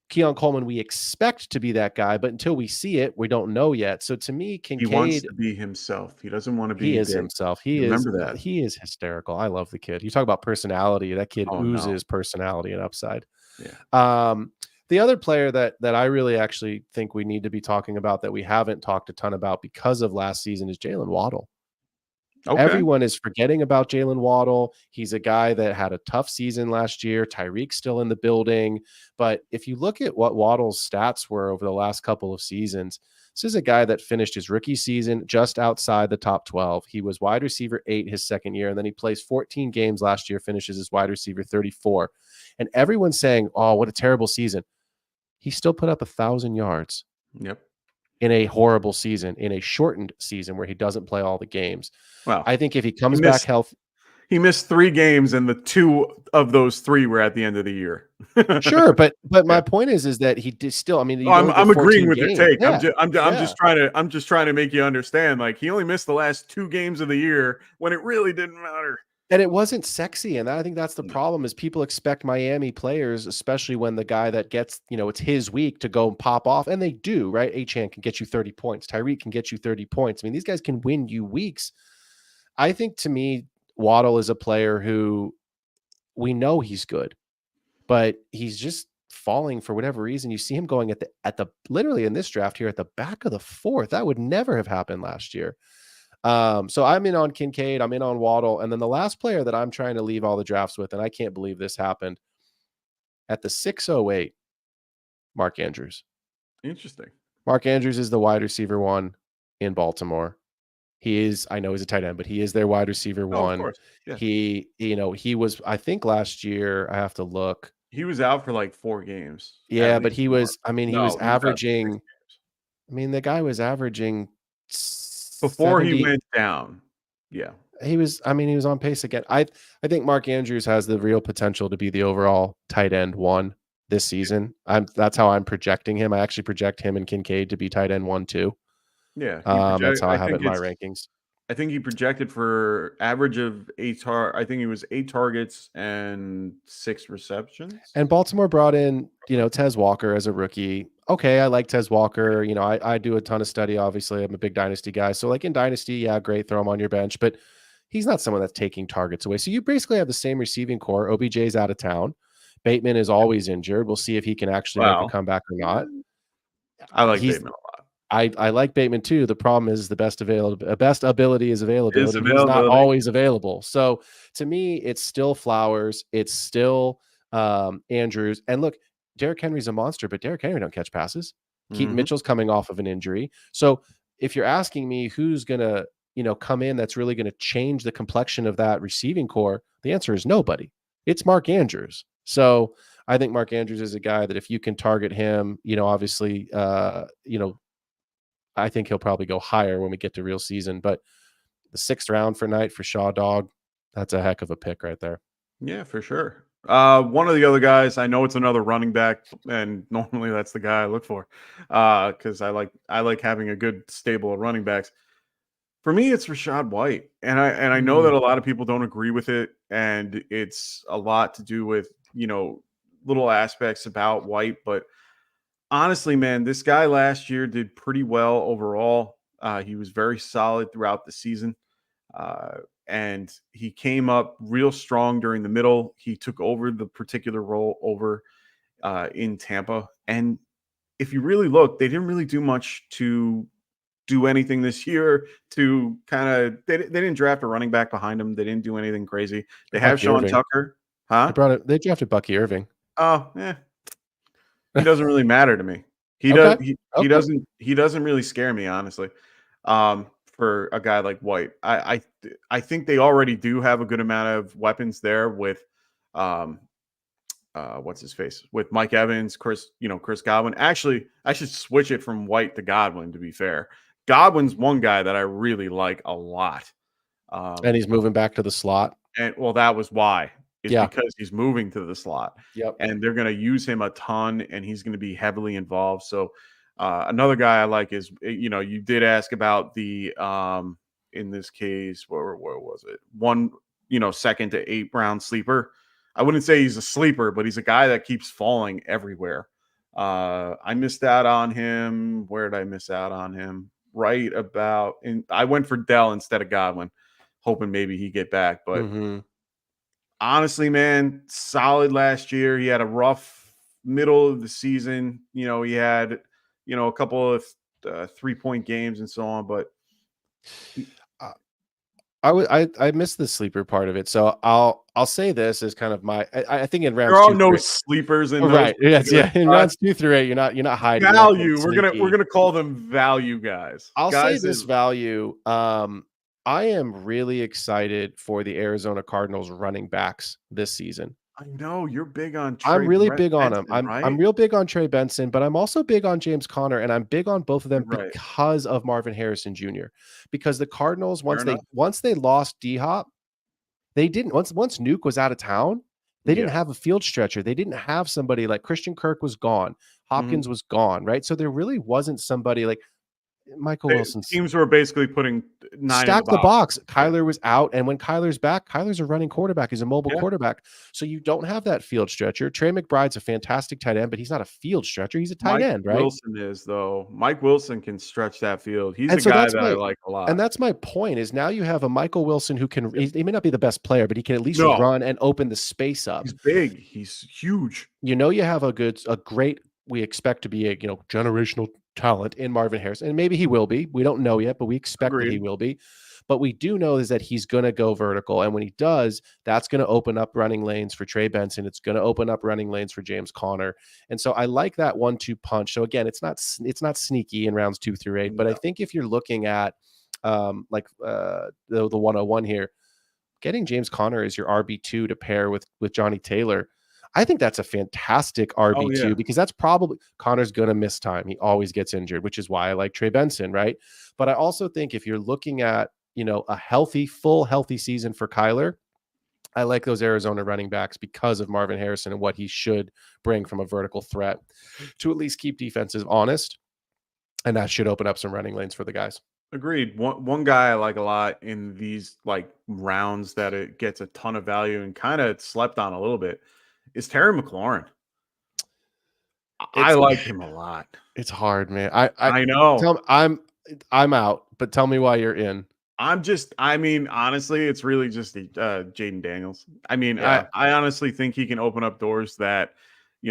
Keon Coleman, we expect to be that guy, but until we see it, we don't know yet. So to me, Kincaid, he wants to be himself. He doesn't want to be. He is himself. Remember that. He is hysterical. I love the kid. You talk about personality. That kid oozes personality and upside. Yeah. The other player that I really actually think we need to be talking about that we haven't talked a ton about because of last season is Jalen Waddle. Okay. Everyone is forgetting about Jalen Waddle. He's a guy that had a tough season last year. Tyreek's still in the building. But if you look at what Waddle's stats were over the last couple of seasons, this is a guy that finished his rookie season just outside the top 12. He was wide receiver 8 his second year, and then he plays 14 games last year, finishes as wide receiver 34. And everyone's saying, oh, what a terrible season. He still put up 1,000 yards. Yep. In a horrible season, in a shortened season where he doesn't play all the games. Well, I think if he comes back healthy. He missed 3 games, and the 2 of those 3 were at the end of the year. Sure, but my point is that he did still. I mean, I'm agreeing with your take. Yeah. I'm just trying to make you understand. Like, he only missed the last 2 games of the year when it really didn't matter. And it wasn't sexy. And I think that's the problem is people expect Miami players, especially when the guy that gets, it's his week to go and pop off. And they do, right? Achane can get you 30 points. Tyreek can get you 30 points. I mean, these guys can win you weeks. I think to me, Waddle is a player who we know he's good, but he's just falling for whatever reason. You see him going at the literally in this draft here at the back of the 4th. That would never have happened last year. So I'm in on Kincaid, I'm in on Waddle, and then the last player that I'm trying to leave all the drafts with, and I can't believe this happened, at the 608, Mark Andrews. Interesting. Mark Andrews is the wide receiver 1 in Baltimore. He is, I know he's a tight end, but he is their wide receiver 1. Of course. Yeah. He was, I think last year, I have to look. He was out for like 4 games. Yeah, but he was averaging, the guy was averaging before 70, he went down. Yeah. He was on pace again. I think Mark Andrews has the real potential to be the overall tight end 1 this season. That's how I'm projecting him. I actually project him and Kincaid to be tight end 1 too. Yeah. That's how I have it in my rankings. I think he projected for average of I think he was 8 targets and 6 receptions. And Baltimore brought in, Tez Walker as a rookie. Okay, I like Tez Walker. I do a ton of study. Obviously, I'm a big dynasty guy. So like in dynasty, yeah, great, throw him on your bench. But he's not someone that's taking targets away. So you basically have the same receiving core. OBJ's out of town. Bateman is always injured. We'll see if he can actually make a comeback or not. I like Bateman a lot. I like Bateman too. The problem is the best ability is availability. He's not availability. always available. So to me, it's still Flowers. It's still Andrews. And look, Derrick Henry's a monster, but Derrick Henry don't catch passes. Keaton Mitchell's coming off of an injury. So if you're asking me who's gonna, come in that's really gonna change the complexion of that receiving core, the answer is nobody. It's Mark Andrews. So I think Mark Andrews is a guy that if you can target him, obviously, I think he'll probably go higher when we get to real season. But the 6th round for Knight for Shaw Dog, that's a heck of a pick right there. Yeah, for sure. One of the other guys, I know it's another running back, and normally that's the guy I look for because I like having a good stable of running backs. For me, it's Rachaad White, and I know that a lot of people don't agree with it, and it's a lot to do with little aspects about White, but honestly, man, this guy last year did pretty well overall. He was very solid throughout the season. And he came up real strong during the middle. He took over the particular role over in Tampa. And if you really look, they didn't really do much to do anything this year to kind of they didn't draft a running back behind him. They didn't do anything crazy. They have Sean Tucker. Huh? They drafted Bucky Irving. Oh, yeah. He doesn't really matter to me. He doesn't really scare me, honestly. For a guy like White, I think they already do have a good amount of weapons there with what's his face, with Mike Evans, Chris Godwin. Actually, I should switch it from White to Godwin, to be fair. Godwin's one guy that I really like a lot. And he's moving back to the slot. And well, that was why. Because he's moving to the slot. Yep. And they're going to use him a ton, and he's going to be heavily involved. So another guy I like is, you did ask about the in this case, where was it? 1, 2nd to 8th round sleeper. I wouldn't say he's a sleeper, but he's a guy that keeps falling everywhere. I missed out on him. Where did I miss out on him? Right about, and I went for Dell instead of Godwin, hoping maybe he'd get back. But honestly, man, solid last year. He had a rough middle of the season. He had, a couple of 3-point games and so on, but I missed the sleeper part of it. So I'll say this as kind of my, I think in rounds there are no sleepers in right. Yes, yeah. In rounds 2 through 8, you're not hiding value. We're gonna call them value guys. I'll say this value. I am really excited for the Arizona Cardinals running backs this season. I know you're big on I'm really big on Benson, him. right? I'm real big on Trey Benson, but I'm also big on James Conner, and I'm big on both of them because of Marvin Harrison Jr. Because the Cardinals, once they lost D-Hop, they didn't once Nuke was out of town, they didn't have a field stretcher. They didn't have somebody like Christian Kirk was gone, Hopkins was gone, right? So there really wasn't somebody like Michael Wilson. Teams were basically putting 9 stack the box. Kyler was out, and when Kyler's back, Kyler's a running quarterback. He's a mobile quarterback, so you don't have that field stretcher. Trey McBride's a fantastic tight end, but he's not a field stretcher. He's a tight end, right? Wilson is, though. Mike Wilson can stretch that field. He's a guy that I like a lot. And that's my point. Is now you have a Michael Wilson who can. He may not be the best player, but he can at least run and open the space up. He's big. He's huge. You have a great. We expect to be a generational talent in Marvin Harrison, and maybe he will be. We don't know yet, but we expect that he will be. But we do know is that he's going to go vertical, and when he does, that's going to open up running lanes for Trey Benson. It's going to open up running lanes for James Conner, and so I like that 1-2 punch. So again, it's not sneaky in rounds 2 through 8, but I think if you're looking at the 101 here, getting James Conner as your RB2 to pair with Johnny Taylor. I think that's a fantastic RB2 because that's probably Connor's going to miss time. He always gets injured, which is why I like Trey Benson, right? But I also think if you're looking at, a full healthy season for Kyler, I like those Arizona running backs because of Marvin Harrison and what he should bring from a vertical threat to at least keep defenses honest. And that should open up some running lanes for the guys. Agreed. One guy I like a lot in these like rounds that it gets a ton of value and kind of slept on a little bit is Terry McLaurin. I It's like him a lot. it's hard, man. I I know. tell me, I'm out, but tell me why you're in. I mean, honestly, it's really just Jaden Daniels. I mean, Yeah. I honestly think he can open up doors that,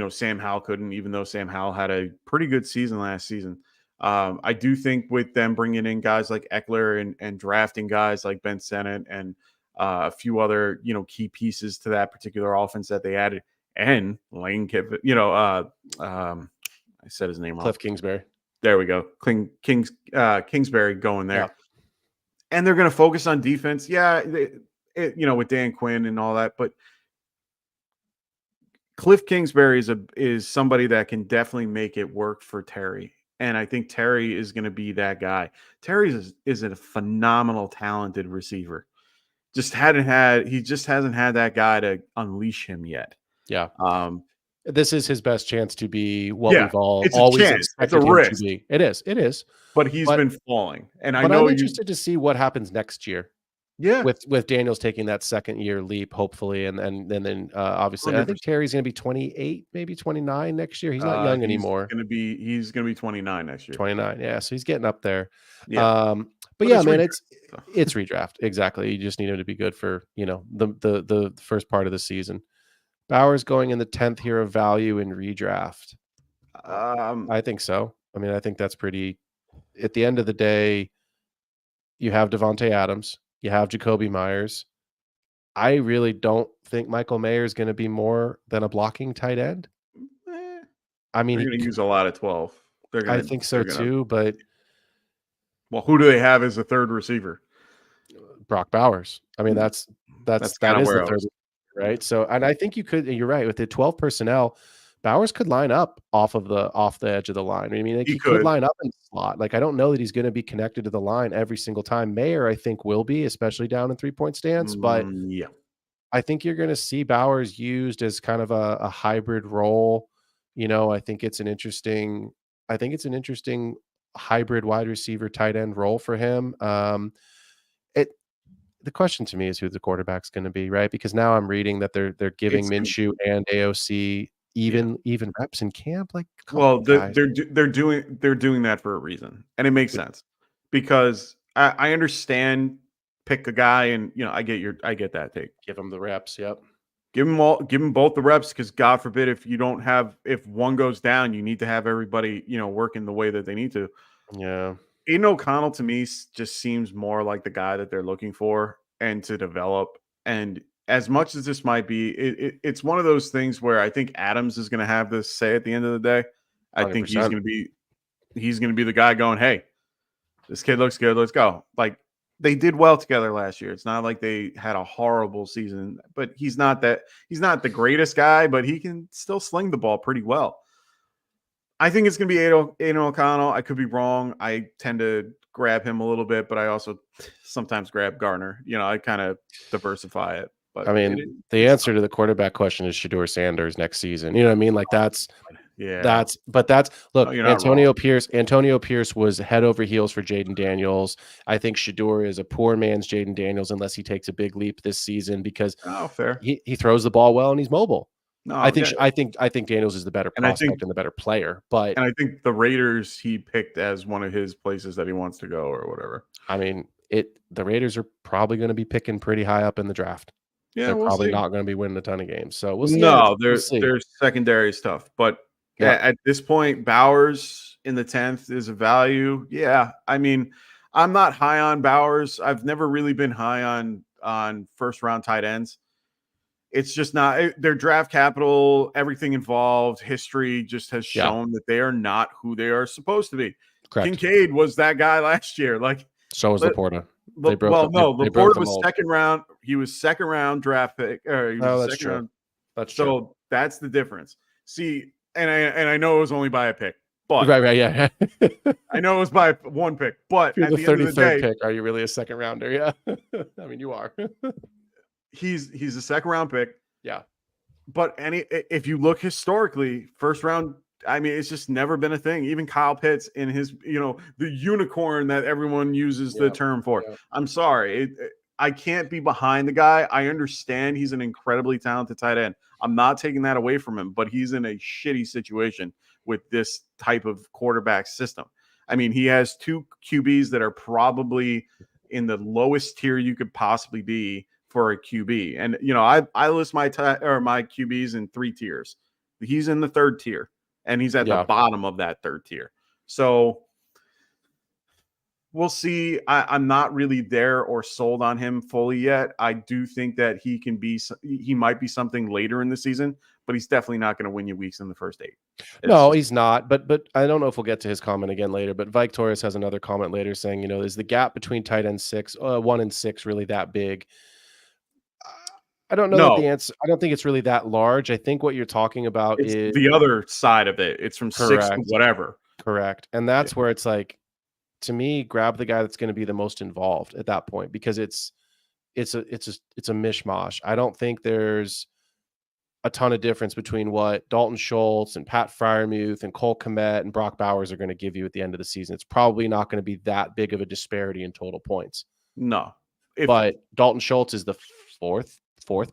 Sam Howell couldn't, even though Sam Howell had a pretty good season last season. I do think with them bringing in guys like Eckler and drafting guys like Ben Sennett and a few other, key pieces to that particular offense that they added, and Lane Kiffin, I said his name wrong. Cliff Kingsbury. There we go. Kingsbury going there. Yeah. And they're going to focus on defense. Yeah, with Dan Quinn and all that. But Cliff Kingsbury is somebody that can definitely make it work for Terry. And I think Terry is going to be that guy. Terry is a phenomenal, talented receiver. He just hasn't had that guy to unleash him yet. Yeah. This is his best chance to be what we've always expected him to be. It is. But he's been falling. And I'm interested to see what happens next year. Yeah. With Daniels taking that second year leap, hopefully. And then obviously, I think Terry's going to be 28, maybe 29 next year. He's not young anymore. He's going to be 29 next year. 29. Yeah. So he's getting up there. Yeah. But yeah, man, it's redraft. Exactly. You just need him to be good for, the first part of the season. Bowers going in the 10th here of value in redraft. I think so. I mean, I think that's pretty. At the end of the day, you have Devontae Adams, you have Jacoby Myers. I really don't think Michael Mayer is going to be more than a blocking tight end. I mean, they're going to use a lot of 12. I think so too, but who do they have as a third receiver? Brock Bowers. I mean, that is the third, right? So, and I think you're right with the 12 personnel. Bowers could line up off the edge of the line. I mean, he could line up in the slot. Like, I don't know that he's going to be connected to the line every single time. Mayer, I think, will be, especially down in 3-point stance. But yeah, I think you're going to see Bowers used as kind of a hybrid role. I think it's an interesting hybrid wide receiver tight end role for him. The question to me is who the quarterback's going to be, right? Because now I'm reading that they're giving Minshew and AOC even reps in camp. Like, they're doing that for a reason, and it makes sense because I understand pick a guy, and I get that take. Give him the reps. Yep. Give them both the reps, because God forbid if one goes down, you need to have everybody working the way that they need to. Yeah. Aiden O'Connell to me just seems more like the guy that they're looking for and to develop. And as much as this might be, it's one of those things where I think Adams is going to have this say at the end of the day. I 100%. Think he's going to be the guy going, "Hey, this kid looks good. Let's go." Like, they did well together last year. It's not like they had a horrible season, but he's not the greatest guy, but he can still sling the ball pretty well. I think it's going to be Aiden O'Connell. I could be wrong. I tend to grab him a little bit, but I also sometimes grab Garner. I kind of diversify it. But I mean, the answer to the quarterback question is Shedeur Sanders next season. You know what I mean? Like, look, Antonio Pierce was head over heels for Jaden Daniels. I think Shedeur is a poor man's Jaden Daniels unless he takes a big leap this season, because fair. He throws the ball well and he's mobile. No, I think Daniels is the better prospect and the better player. But I think the Raiders he picked as one of his places that he wants to go or whatever. I mean, the Raiders are probably going to be picking pretty high up in the draft. Yeah, they're probably not going to be winning a ton of games. So we'll see. No, their secondary stuff. But at this point, Bowers in the 10th is a value. Yeah, I mean, I'm not high on Bowers. I've never really been high on first round tight ends. It's just not their draft capital, everything involved, history just has shown that they are not who they are supposed to be. Correct. Kincaid was that guy last year. Like, so was Laporta. Laporta was second round. He was second round draft pick. That's true. That's true. So that's the difference. See, and I know it was only by a pick, but right, yeah. I know it was by one pick, but at the 33rd pick, are you really a second rounder? Yeah, I mean, you are. He's a second round pick. Yeah. But if you look historically, first round I mean, it's just never been a thing. Even Kyle Pitts in his, the unicorn that everyone uses the term for. Yep. I'm sorry. I can't be behind the guy. I understand he's an incredibly talented tight end. I'm not taking that away from him, but he's in a shitty situation with this type of quarterback system. I mean, he has 2 QBs that are probably in the lowest tier you could possibly be for a QB. And, I list my QBs in 3 tiers. He's in the 3rd tier, and he's at the bottom of that 3rd tier. So we'll see. I'm not really there or sold on him fully yet. I do think that he might be something later in the season, but he's definitely not going to win you weeks in the first 8. He's not. But I don't know if we'll get to his comment again later. But Vike Torres has another comment later saying, is the gap between tight end 1 and 6 really that big? I don't know the answer. I don't think it's really that large. I think what you're talking about is the other side of it. It's from 6 to whatever. Correct. And that's where it's like, to me, grab the guy that's going to be the most involved at that point, because it's a mishmash. I don't think there's a ton of difference between what Dalton Schultz and Pat Freiermuth and Cole Kmet and Brock Bowers are going to give you at the end of the season. It's probably not going to be that big of a disparity in total points. No. But Dalton Schultz is the fourth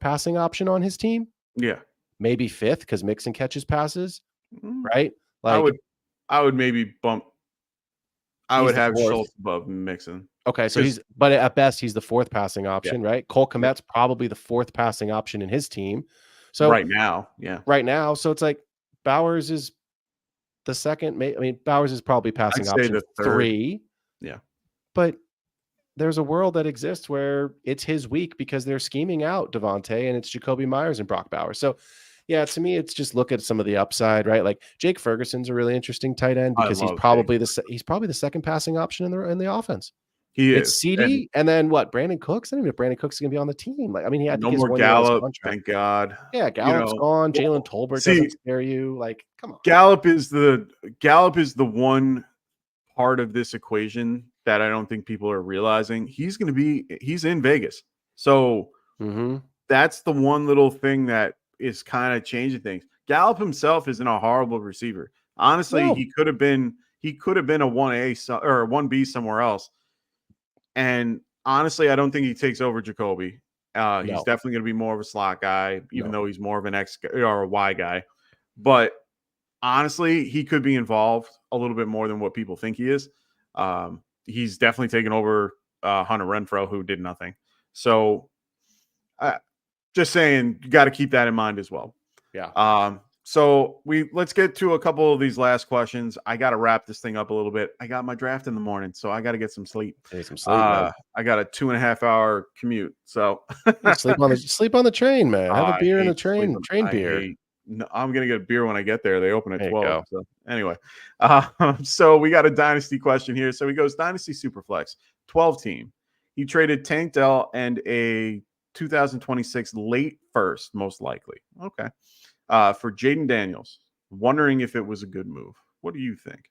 passing option on his team. Yeah. Maybe 5th because Mixon catches passes, right? Like I would maybe bump. I would have Schultz above Mixon. Okay, so but at best he's the 4th passing option, right? Cole Kmet's probably the 4th passing option in his team. So right now, so it's like Bowers is the 2nd. I mean, Bowers is probably passing option 3. Yeah, but there's a world that exists where it's his week because they're scheming out Devontae and it's Jacoby Myers and Brock Bowers. So yeah, to me, it's just look at some of the upside, right? Like Jake Ferguson's a really interesting tight end because he's probably the 2nd passing option in the offense. It's CD and then what? Brandon Cooks. I don't even know if Brandon Cooks is going to be on the team. Like, I mean, he had no more Gallup. Thank God. Yeah, Gallup's gone. Jalen Tolbert doesn't scare you. Like, come on. Gallup is the one part of this equation that I don't think people are realizing. He's in Vegas, so that's the one little thing that is kind of changing things. Gallup himself isn't a horrible receiver. Honestly, he could have been a 1A or a 1B somewhere else. And honestly, I don't think he takes over Jacoby. He's definitely going to be more of a slot guy, even though he's more of an X or a Y guy. But honestly, he could be involved a little bit more than what people think he is. He's definitely taken over Hunter Renfrow, who did nothing. So just saying, you got to keep that in mind as well. Yeah. So let's get to a couple of these last questions. I got to wrap this thing up a little bit. I got my draft in the morning, so I got to get some sleep. Hey, some sleep. I got a 2.5-hour commute, so sleep on the train, man. Have a beer in the train beer. I'm gonna get a beer when I get there. They open at 12. So anyway, so we got a dynasty question here. So he goes Dynasty Superflex 12 team. He traded Tank Dell and a 2026 late first, most likely. Okay. For Jaden Daniels, wondering if it was a good move. What do you think?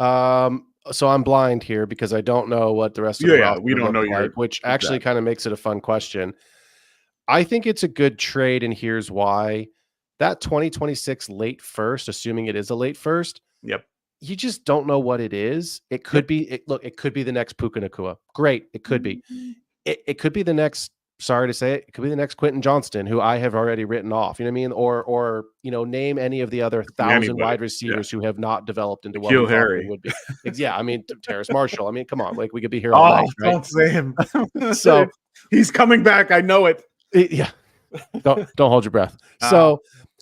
So I'm blind here because I don't know what the rest of the roster we don't know like, which actually kind of makes it a fun question. I think it's a good trade, and here's why. That 2026 late first, assuming it is a late first, yep. You just don't know what it is. It could be it could be the next Puka Nacua. Great, it could be. It could be the next. Sorry to say it could be the next Quentin Johnston, who I have already written off. You know what I mean? Or name any of the other 1,000 wide receivers who have not developed into what Harry would be. Yeah, I mean Terrace Marshall. I mean, come on, like we could be here all night. Right? Don't say him. So he's coming back. I know it. Yeah. Don't hold your breath. So,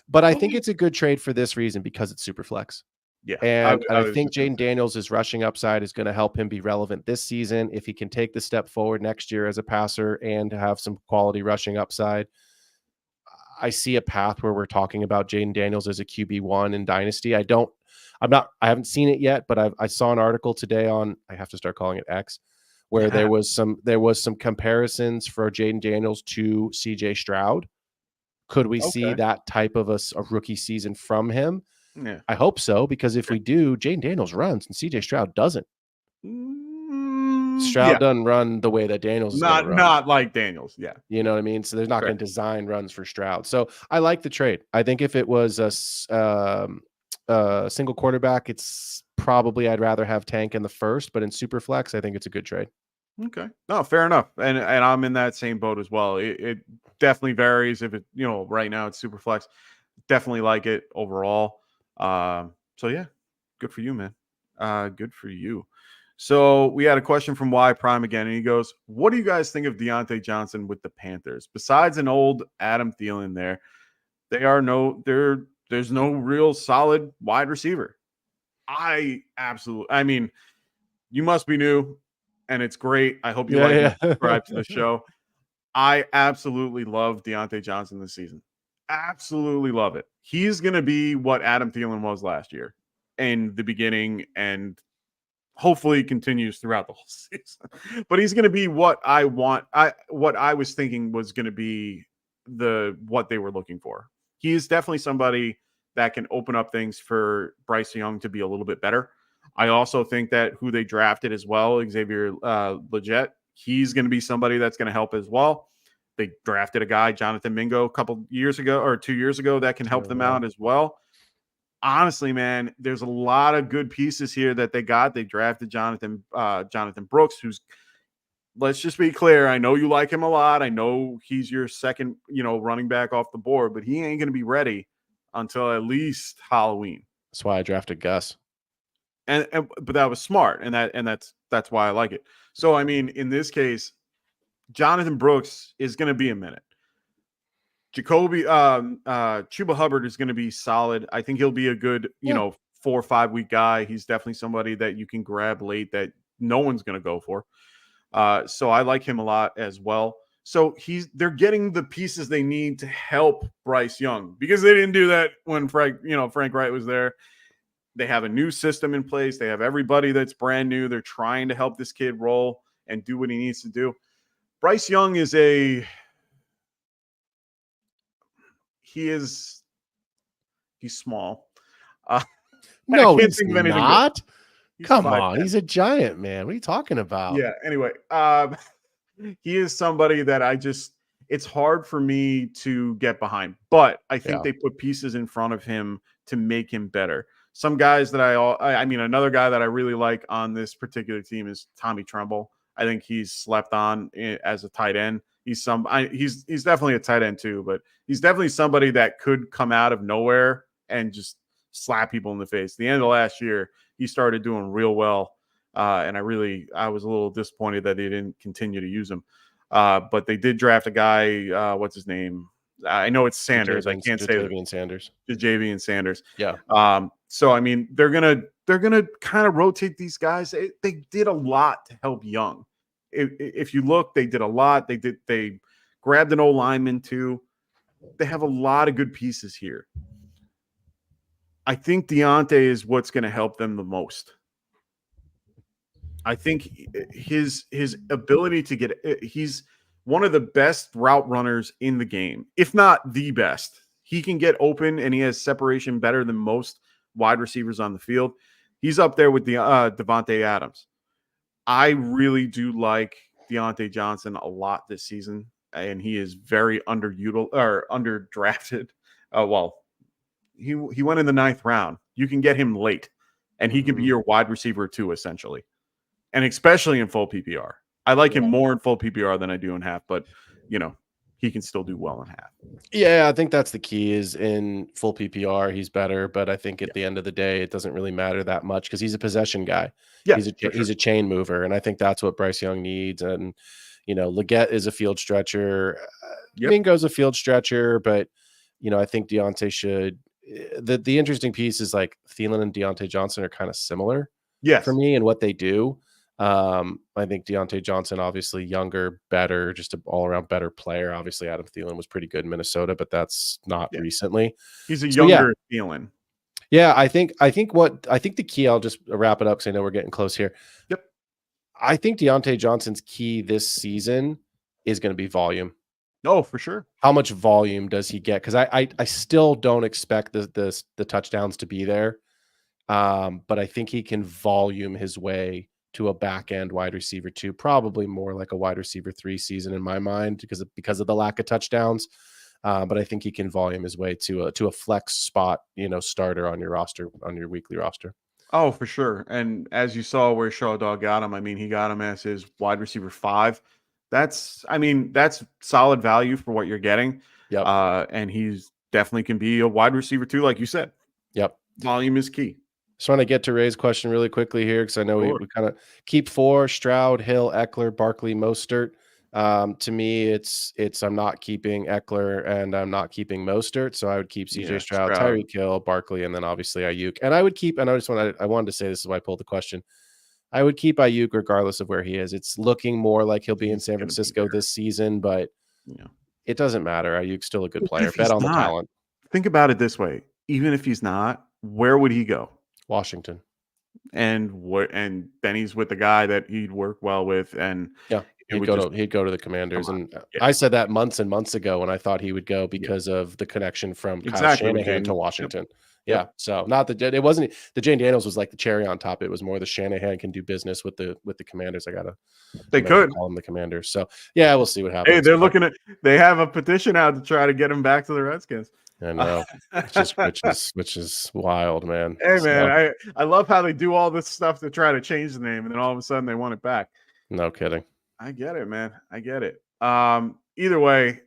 but I think it's a good trade for this reason because it's super flex. Yeah. And I think Jaden Daniels' rushing upside is going to help him be relevant this season. If he can take the step forward next year as a passer and have some quality rushing upside, I see a path where we're talking about Jaden Daniels as a QB1 in Dynasty. I haven't seen it yet, but I saw an article today on, I have to start calling it X, where there was some comparisons for Jaden Daniels to CJ Stroud. Could we see that type of a rookie season from him? Yeah. I hope so, because if we do, Jaden Daniels runs and CJ Stroud doesn't. Stroud Yeah, doesn't run the way that Daniels is going to run. not like Daniels. Yeah, You know what I mean? So they're not going correct. to design runs for Stroud. So I like the trade. I think if it was a single quarterback, it's probably I'd rather have Tank in the first, but in Superflex, I think it's a good trade. Okay, no, fair enough. And I'm in that same boat as well. It definitely varies. If it right now it's super flex, definitely like it overall. So yeah, good for you, man. Good for you. So we had a question from Y Prime again, and he goes, "What do you guys think of Deontay Johnson with the Panthers? Besides an old Adam Thielen, there's no real solid wide receiver." I mean, you must be new, and it's great. I hope you like and subscribe to the show. I absolutely love Deontay Johnson this season. Absolutely love it. He's going to be what Adam Thielen was last year in the beginning, and hopefully continues throughout the whole season. But he's going to be what I want. What I was thinking was going to be what they were looking for. He is definitely somebody that can open up things for Bryce Young to be a little bit better. I also think that who they drafted as well, Xavier Legette, he's going to be somebody that's going to help as well. They drafted a guy, Jonathan Mingo, a couple years ago or 2 years ago that can help them out as well. Honestly, man, there's a lot of good pieces here that they got. They drafted Jonathan Brooks, who's, let's just be clear, I know you like him a lot. I know he's your second, running back off the board, but he ain't going to be ready until at least Halloween. That's why I drafted Gus. But that was smart, and that's why I like it. So I mean, in this case, Jonathan Brooks is going to be a minute. Chuba Hubbard is going to be solid. I think he'll be a good, 4 or 5 week guy. He's definitely somebody that you can grab late that no one's going to go for. So I like him a lot as well. So they're getting the pieces they need to help Bryce Young, because they didn't do that when Frank Wright was there. They have a new system in place. They have everybody that's brand new. They're trying to help this kid roll and do what he needs to do. Bryce Young he's small. No, he's not. He's Come 5'10". on, he's a giant, man. What are you talking about? Yeah. Anyway, he is somebody that it's hard for me to get behind, but I think they put pieces in front of him to make him better. Some guys that another guy that I really like on this particular team is Tommy Tremble. I think he's slept on as a tight end. He's definitely a tight end too, but he's definitely somebody that could come out of nowhere and just slap people in the face. At the end of last year, he started doing real well. And I was a little disappointed that they didn't continue to use him. But they did draft a guy, what's his name? I know it's Sanders. I can't say Javian Sanders. Javian Sanders. Yeah. So I mean, they're gonna kind of rotate these guys. They did a lot to help Young. If you look, they did a lot. They grabbed an old lineman too. They have a lot of good pieces here. I think Deontay is what's going to help them the most. I think his ability to he's one of the best route runners in the game, if not the best. He can get open, and he has separation better than most wide receivers on the field. He's up there with the Devontae Adams. I really do like Deontay Johnson a lot this season, and he is very underdrafted. He went in the 9th round. You can get him late, and he can be your wide receiver too, essentially, and especially in full PPR. I like him more in full PPR than I do in half, but he can still do well in half. Yeah, I think that's the key. Is in full PPR, he's better, but I think at the end of the day, it doesn't really matter that much because he's a possession guy. Yeah, he's a chain mover, and I think that's what Bryce Young needs. And Legette is a field stretcher. Mingo's a field stretcher, but I think Deontay should. The interesting piece is like Thielen and Deontay Johnson are kind of similar. For me and what they do. I think Deontay Johnson, obviously younger, better, just an all-around better player. Obviously, Adam Thielen was pretty good in Minnesota, but that's not recently. He's a younger Thielen. Yeah, I think the key, I'll just wrap it up because I know we're getting close here. Yep. I think Deontay Johnson's key this season is going to be volume. Oh, for sure. How much volume does he get? Because I still don't expect the touchdowns to be there. But I think he can volume his way to a back end wide receiver 2, probably more like a wide receiver 3 season in my mind because of the lack of touchdowns. But I think he can volume his way to a flex spot, starter on your roster, on your weekly roster. Oh, for sure. And as you saw where Shaw Dog got him, I mean, he got him as his wide receiver 5. That's solid value for what you're getting. Yep. And he's definitely can be a wide receiver 2, like you said. Yep. Volume is key. Just want to get to Ray's question really quickly here because I know Sure. we kind of keep 4: Stroud, Hill, Eckler, Barkley, Mostert. To me, it's I'm not keeping Eckler and I'm not keeping Mostert, so I would keep CJ Stroud, Tyreek Hill, Barkley, and then obviously Ayuk. And I would keep, and I wanted to say this is why I pulled the question. I would keep Ayuk regardless of where he is. It's looking more like he'll be in San Francisco this season, but it doesn't matter. Ayuk's still a good player. Bet on the talent. Think about it this way: even if he's not, where would he go? Washington. And then he's with the guy that he'd work well with, and he'd go to the Commanders. And I said that months and months ago when I thought he would go because of the connection from Kyle Shanahan to Washington. Yep. So not that it wasn't the Jane Daniels was like the cherry on top. It was more the Shanahan can do business with the Commanders. They could call them the Commanders. So we'll see what happens. Hey, they have a petition out to try to get him back to the Redskins. I know, which is wild, man. Hey, man, I love how they do all this stuff to try to change the name, and then all of a sudden they want it back. No kidding. I get it, man. I get it. Either way,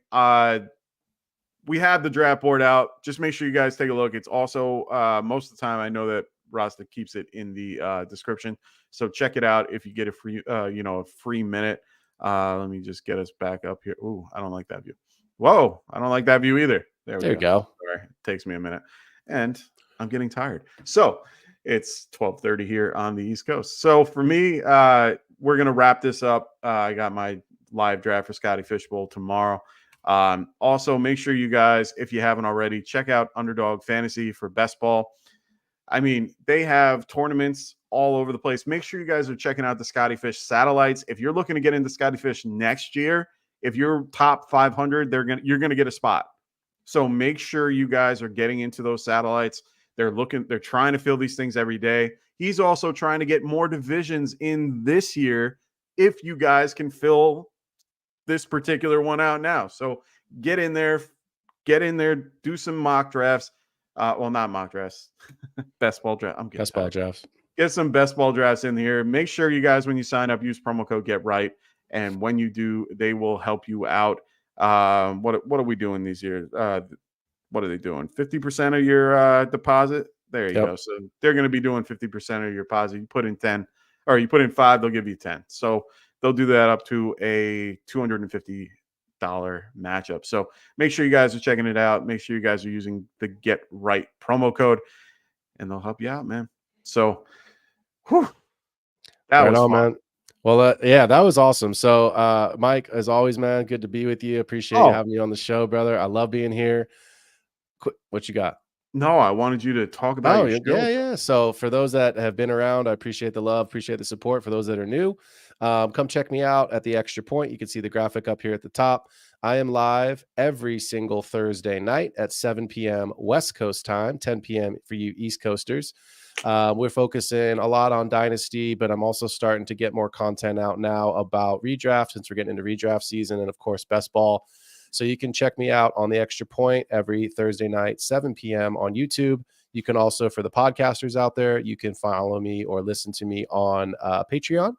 we have the draft board out. Just make sure you guys take a look. It's also most of the time I know that Rasta keeps it in the description, so check it out if you get a free a free minute. Let me just get us back up here. Ooh, I don't like that view. Whoa, I don't like that view either. There we go. Sorry, it takes me a minute, and I'm getting tired. So it's 12:30 here on the East Coast. So for me, we're gonna wrap this up. I got my live draft for Scotty Fishbowl tomorrow. Also, make sure you guys, if you haven't already, check out Underdog Fantasy for best ball. I mean, they have tournaments all over the place. Make sure you guys are checking out the Scotty Fish satellites. If you're looking to get into Scotty Fish next year, if you're top 500, you're gonna get a spot. So make sure you guys are getting into those satellites. They're trying to fill these things every day. He's also trying to get more divisions in this year if you guys can fill this particular one out now. So get in there, do some mock drafts. Well, not mock drafts, best ball draft. Best ball drafts. Get some best ball drafts in here. Make sure you guys, when you sign up, use promo code GETRIGHT. And when you do, they will help you out. What are we doing these years? What are they doing? 50% of your deposit. There you go. So they're going to be doing 50% of your deposit. You put in 10, or you put in 5, they'll give you 10. So they'll do that up to a $250 matchup. So make sure you guys are checking it out. Make sure you guys are using the Get Right promo code, and they'll help you out, man. So, that was fun, man. Well, that was awesome. So, Mike, as always, man, good to be with you. Appreciate you having me on the show, brother. I love being here. What you got? No, I wanted you to talk about your show. Yeah. So for those that have been around, I appreciate the love, appreciate the support. For those that are new, come check me out at the Extra Point. You can see the graphic up here at the top. I am live every single Thursday night at 7 p.m. West Coast time, 10 p.m. for you East Coasters. We're focusing a lot on Dynasty, but I'm also starting to get more content out now about redraft since we're getting into redraft season, and of course, best ball. So you can check me out on the Extra Point every Thursday night, 7 p.m. on YouTube. You can also, for the podcasters out there, you can follow me or listen to me on Patreon.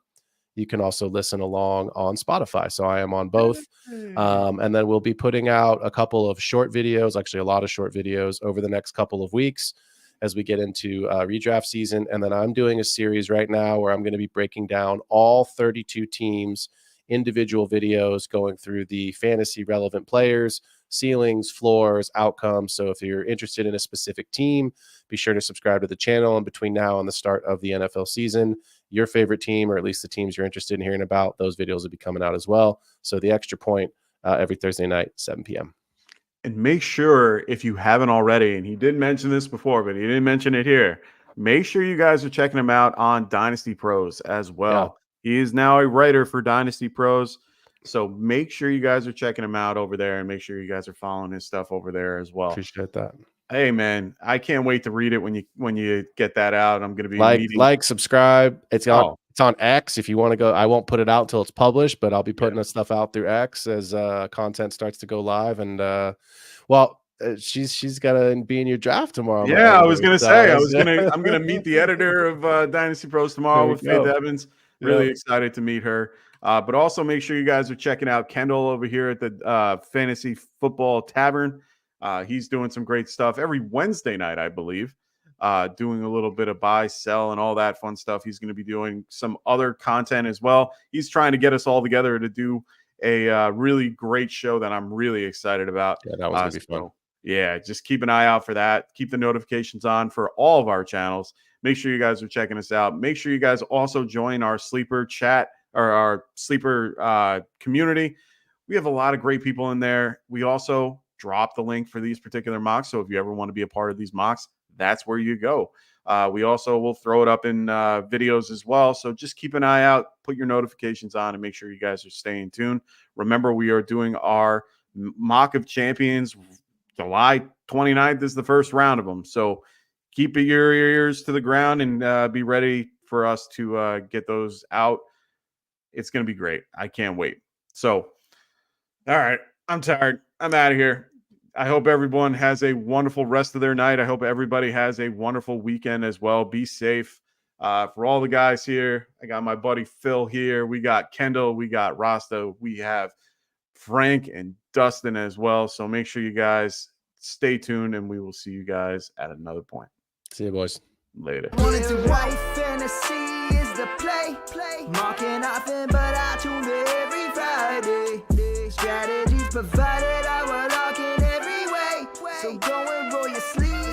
You can also listen along on Spotify. So I am on both. And then we'll be putting out a couple of short videos, actually a lot of short videos over the next couple of weeks as we get into redraft season. And then I'm doing a series right now where I'm going to be breaking down all 32 teams, individual videos, going through the fantasy relevant players, ceilings, floors, outcomes. So if you're interested in a specific team, be sure to subscribe to the channel. And between now and the start of the NFL season, your favorite team, or at least the teams you're interested in hearing about, those videos will be coming out as well. So the Extra Point every Thursday night, 7 p.m. And make sure, if you haven't already, and he did mention this before, but he didn't mention it here, make sure you guys are checking him out on Dynasty Pros as well. He is now a writer for Dynasty Pros. So make sure you guys are checking him out over there, and make sure you guys are following his stuff over there as well. Appreciate that. Hey, man, I can't wait to read it when you get that out. I'm going to be like, subscribe. It's on It's on X. If you want to go, I won't put it out until it's published, but I'll be putting the stuff out through X as content starts to go live. And she's got to be in your draft tomorrow. Yeah, I was gonna say I'm gonna meet the editor of Dynasty Pros tomorrow with Faith Evans. Really excited to meet her. But also make sure you guys are checking out Kendall over here at the Fantasy Football Tavern. He's doing some great stuff every Wednesday night, I believe. Doing a little bit of buy, sell, and all that fun stuff. He's going to be doing some other content as well. He's trying to get us all together to do a really great show that I'm really excited about. Yeah, that was going to be fun. Yeah, just keep an eye out for that. Keep the notifications on for all of our channels. Make sure you guys are checking us out. Make sure you guys also join our sleeper chat or our sleeper community. We have a lot of great people in there. We also drop the link for these particular mocks. So if you ever want to be a part of these mocks, that's where you go. We also will throw it up in videos as well. So just keep an eye out, put your notifications on, and make sure you guys are staying tuned. Remember, we are doing our mock of champions. July 29th is the first round of them. So keep your ears to the ground and be ready for us to get those out. It's going to be great. I can't wait. So, all right, I'm tired. I'm out of here. I hope everyone has a wonderful rest of their night. I hope everybody has a wonderful weekend as well. Be safe. For all the guys here, I got my buddy Phil here. We got Kendall. We got Rasta. We have Frank and Dustin as well. So make sure you guys stay tuned, and we will see you guys at another point. See you, boys. Later. Wanted to white fantasy is the play. Marking nothing, but I tune in every Friday. Strategies provided, I will lock in every way. So go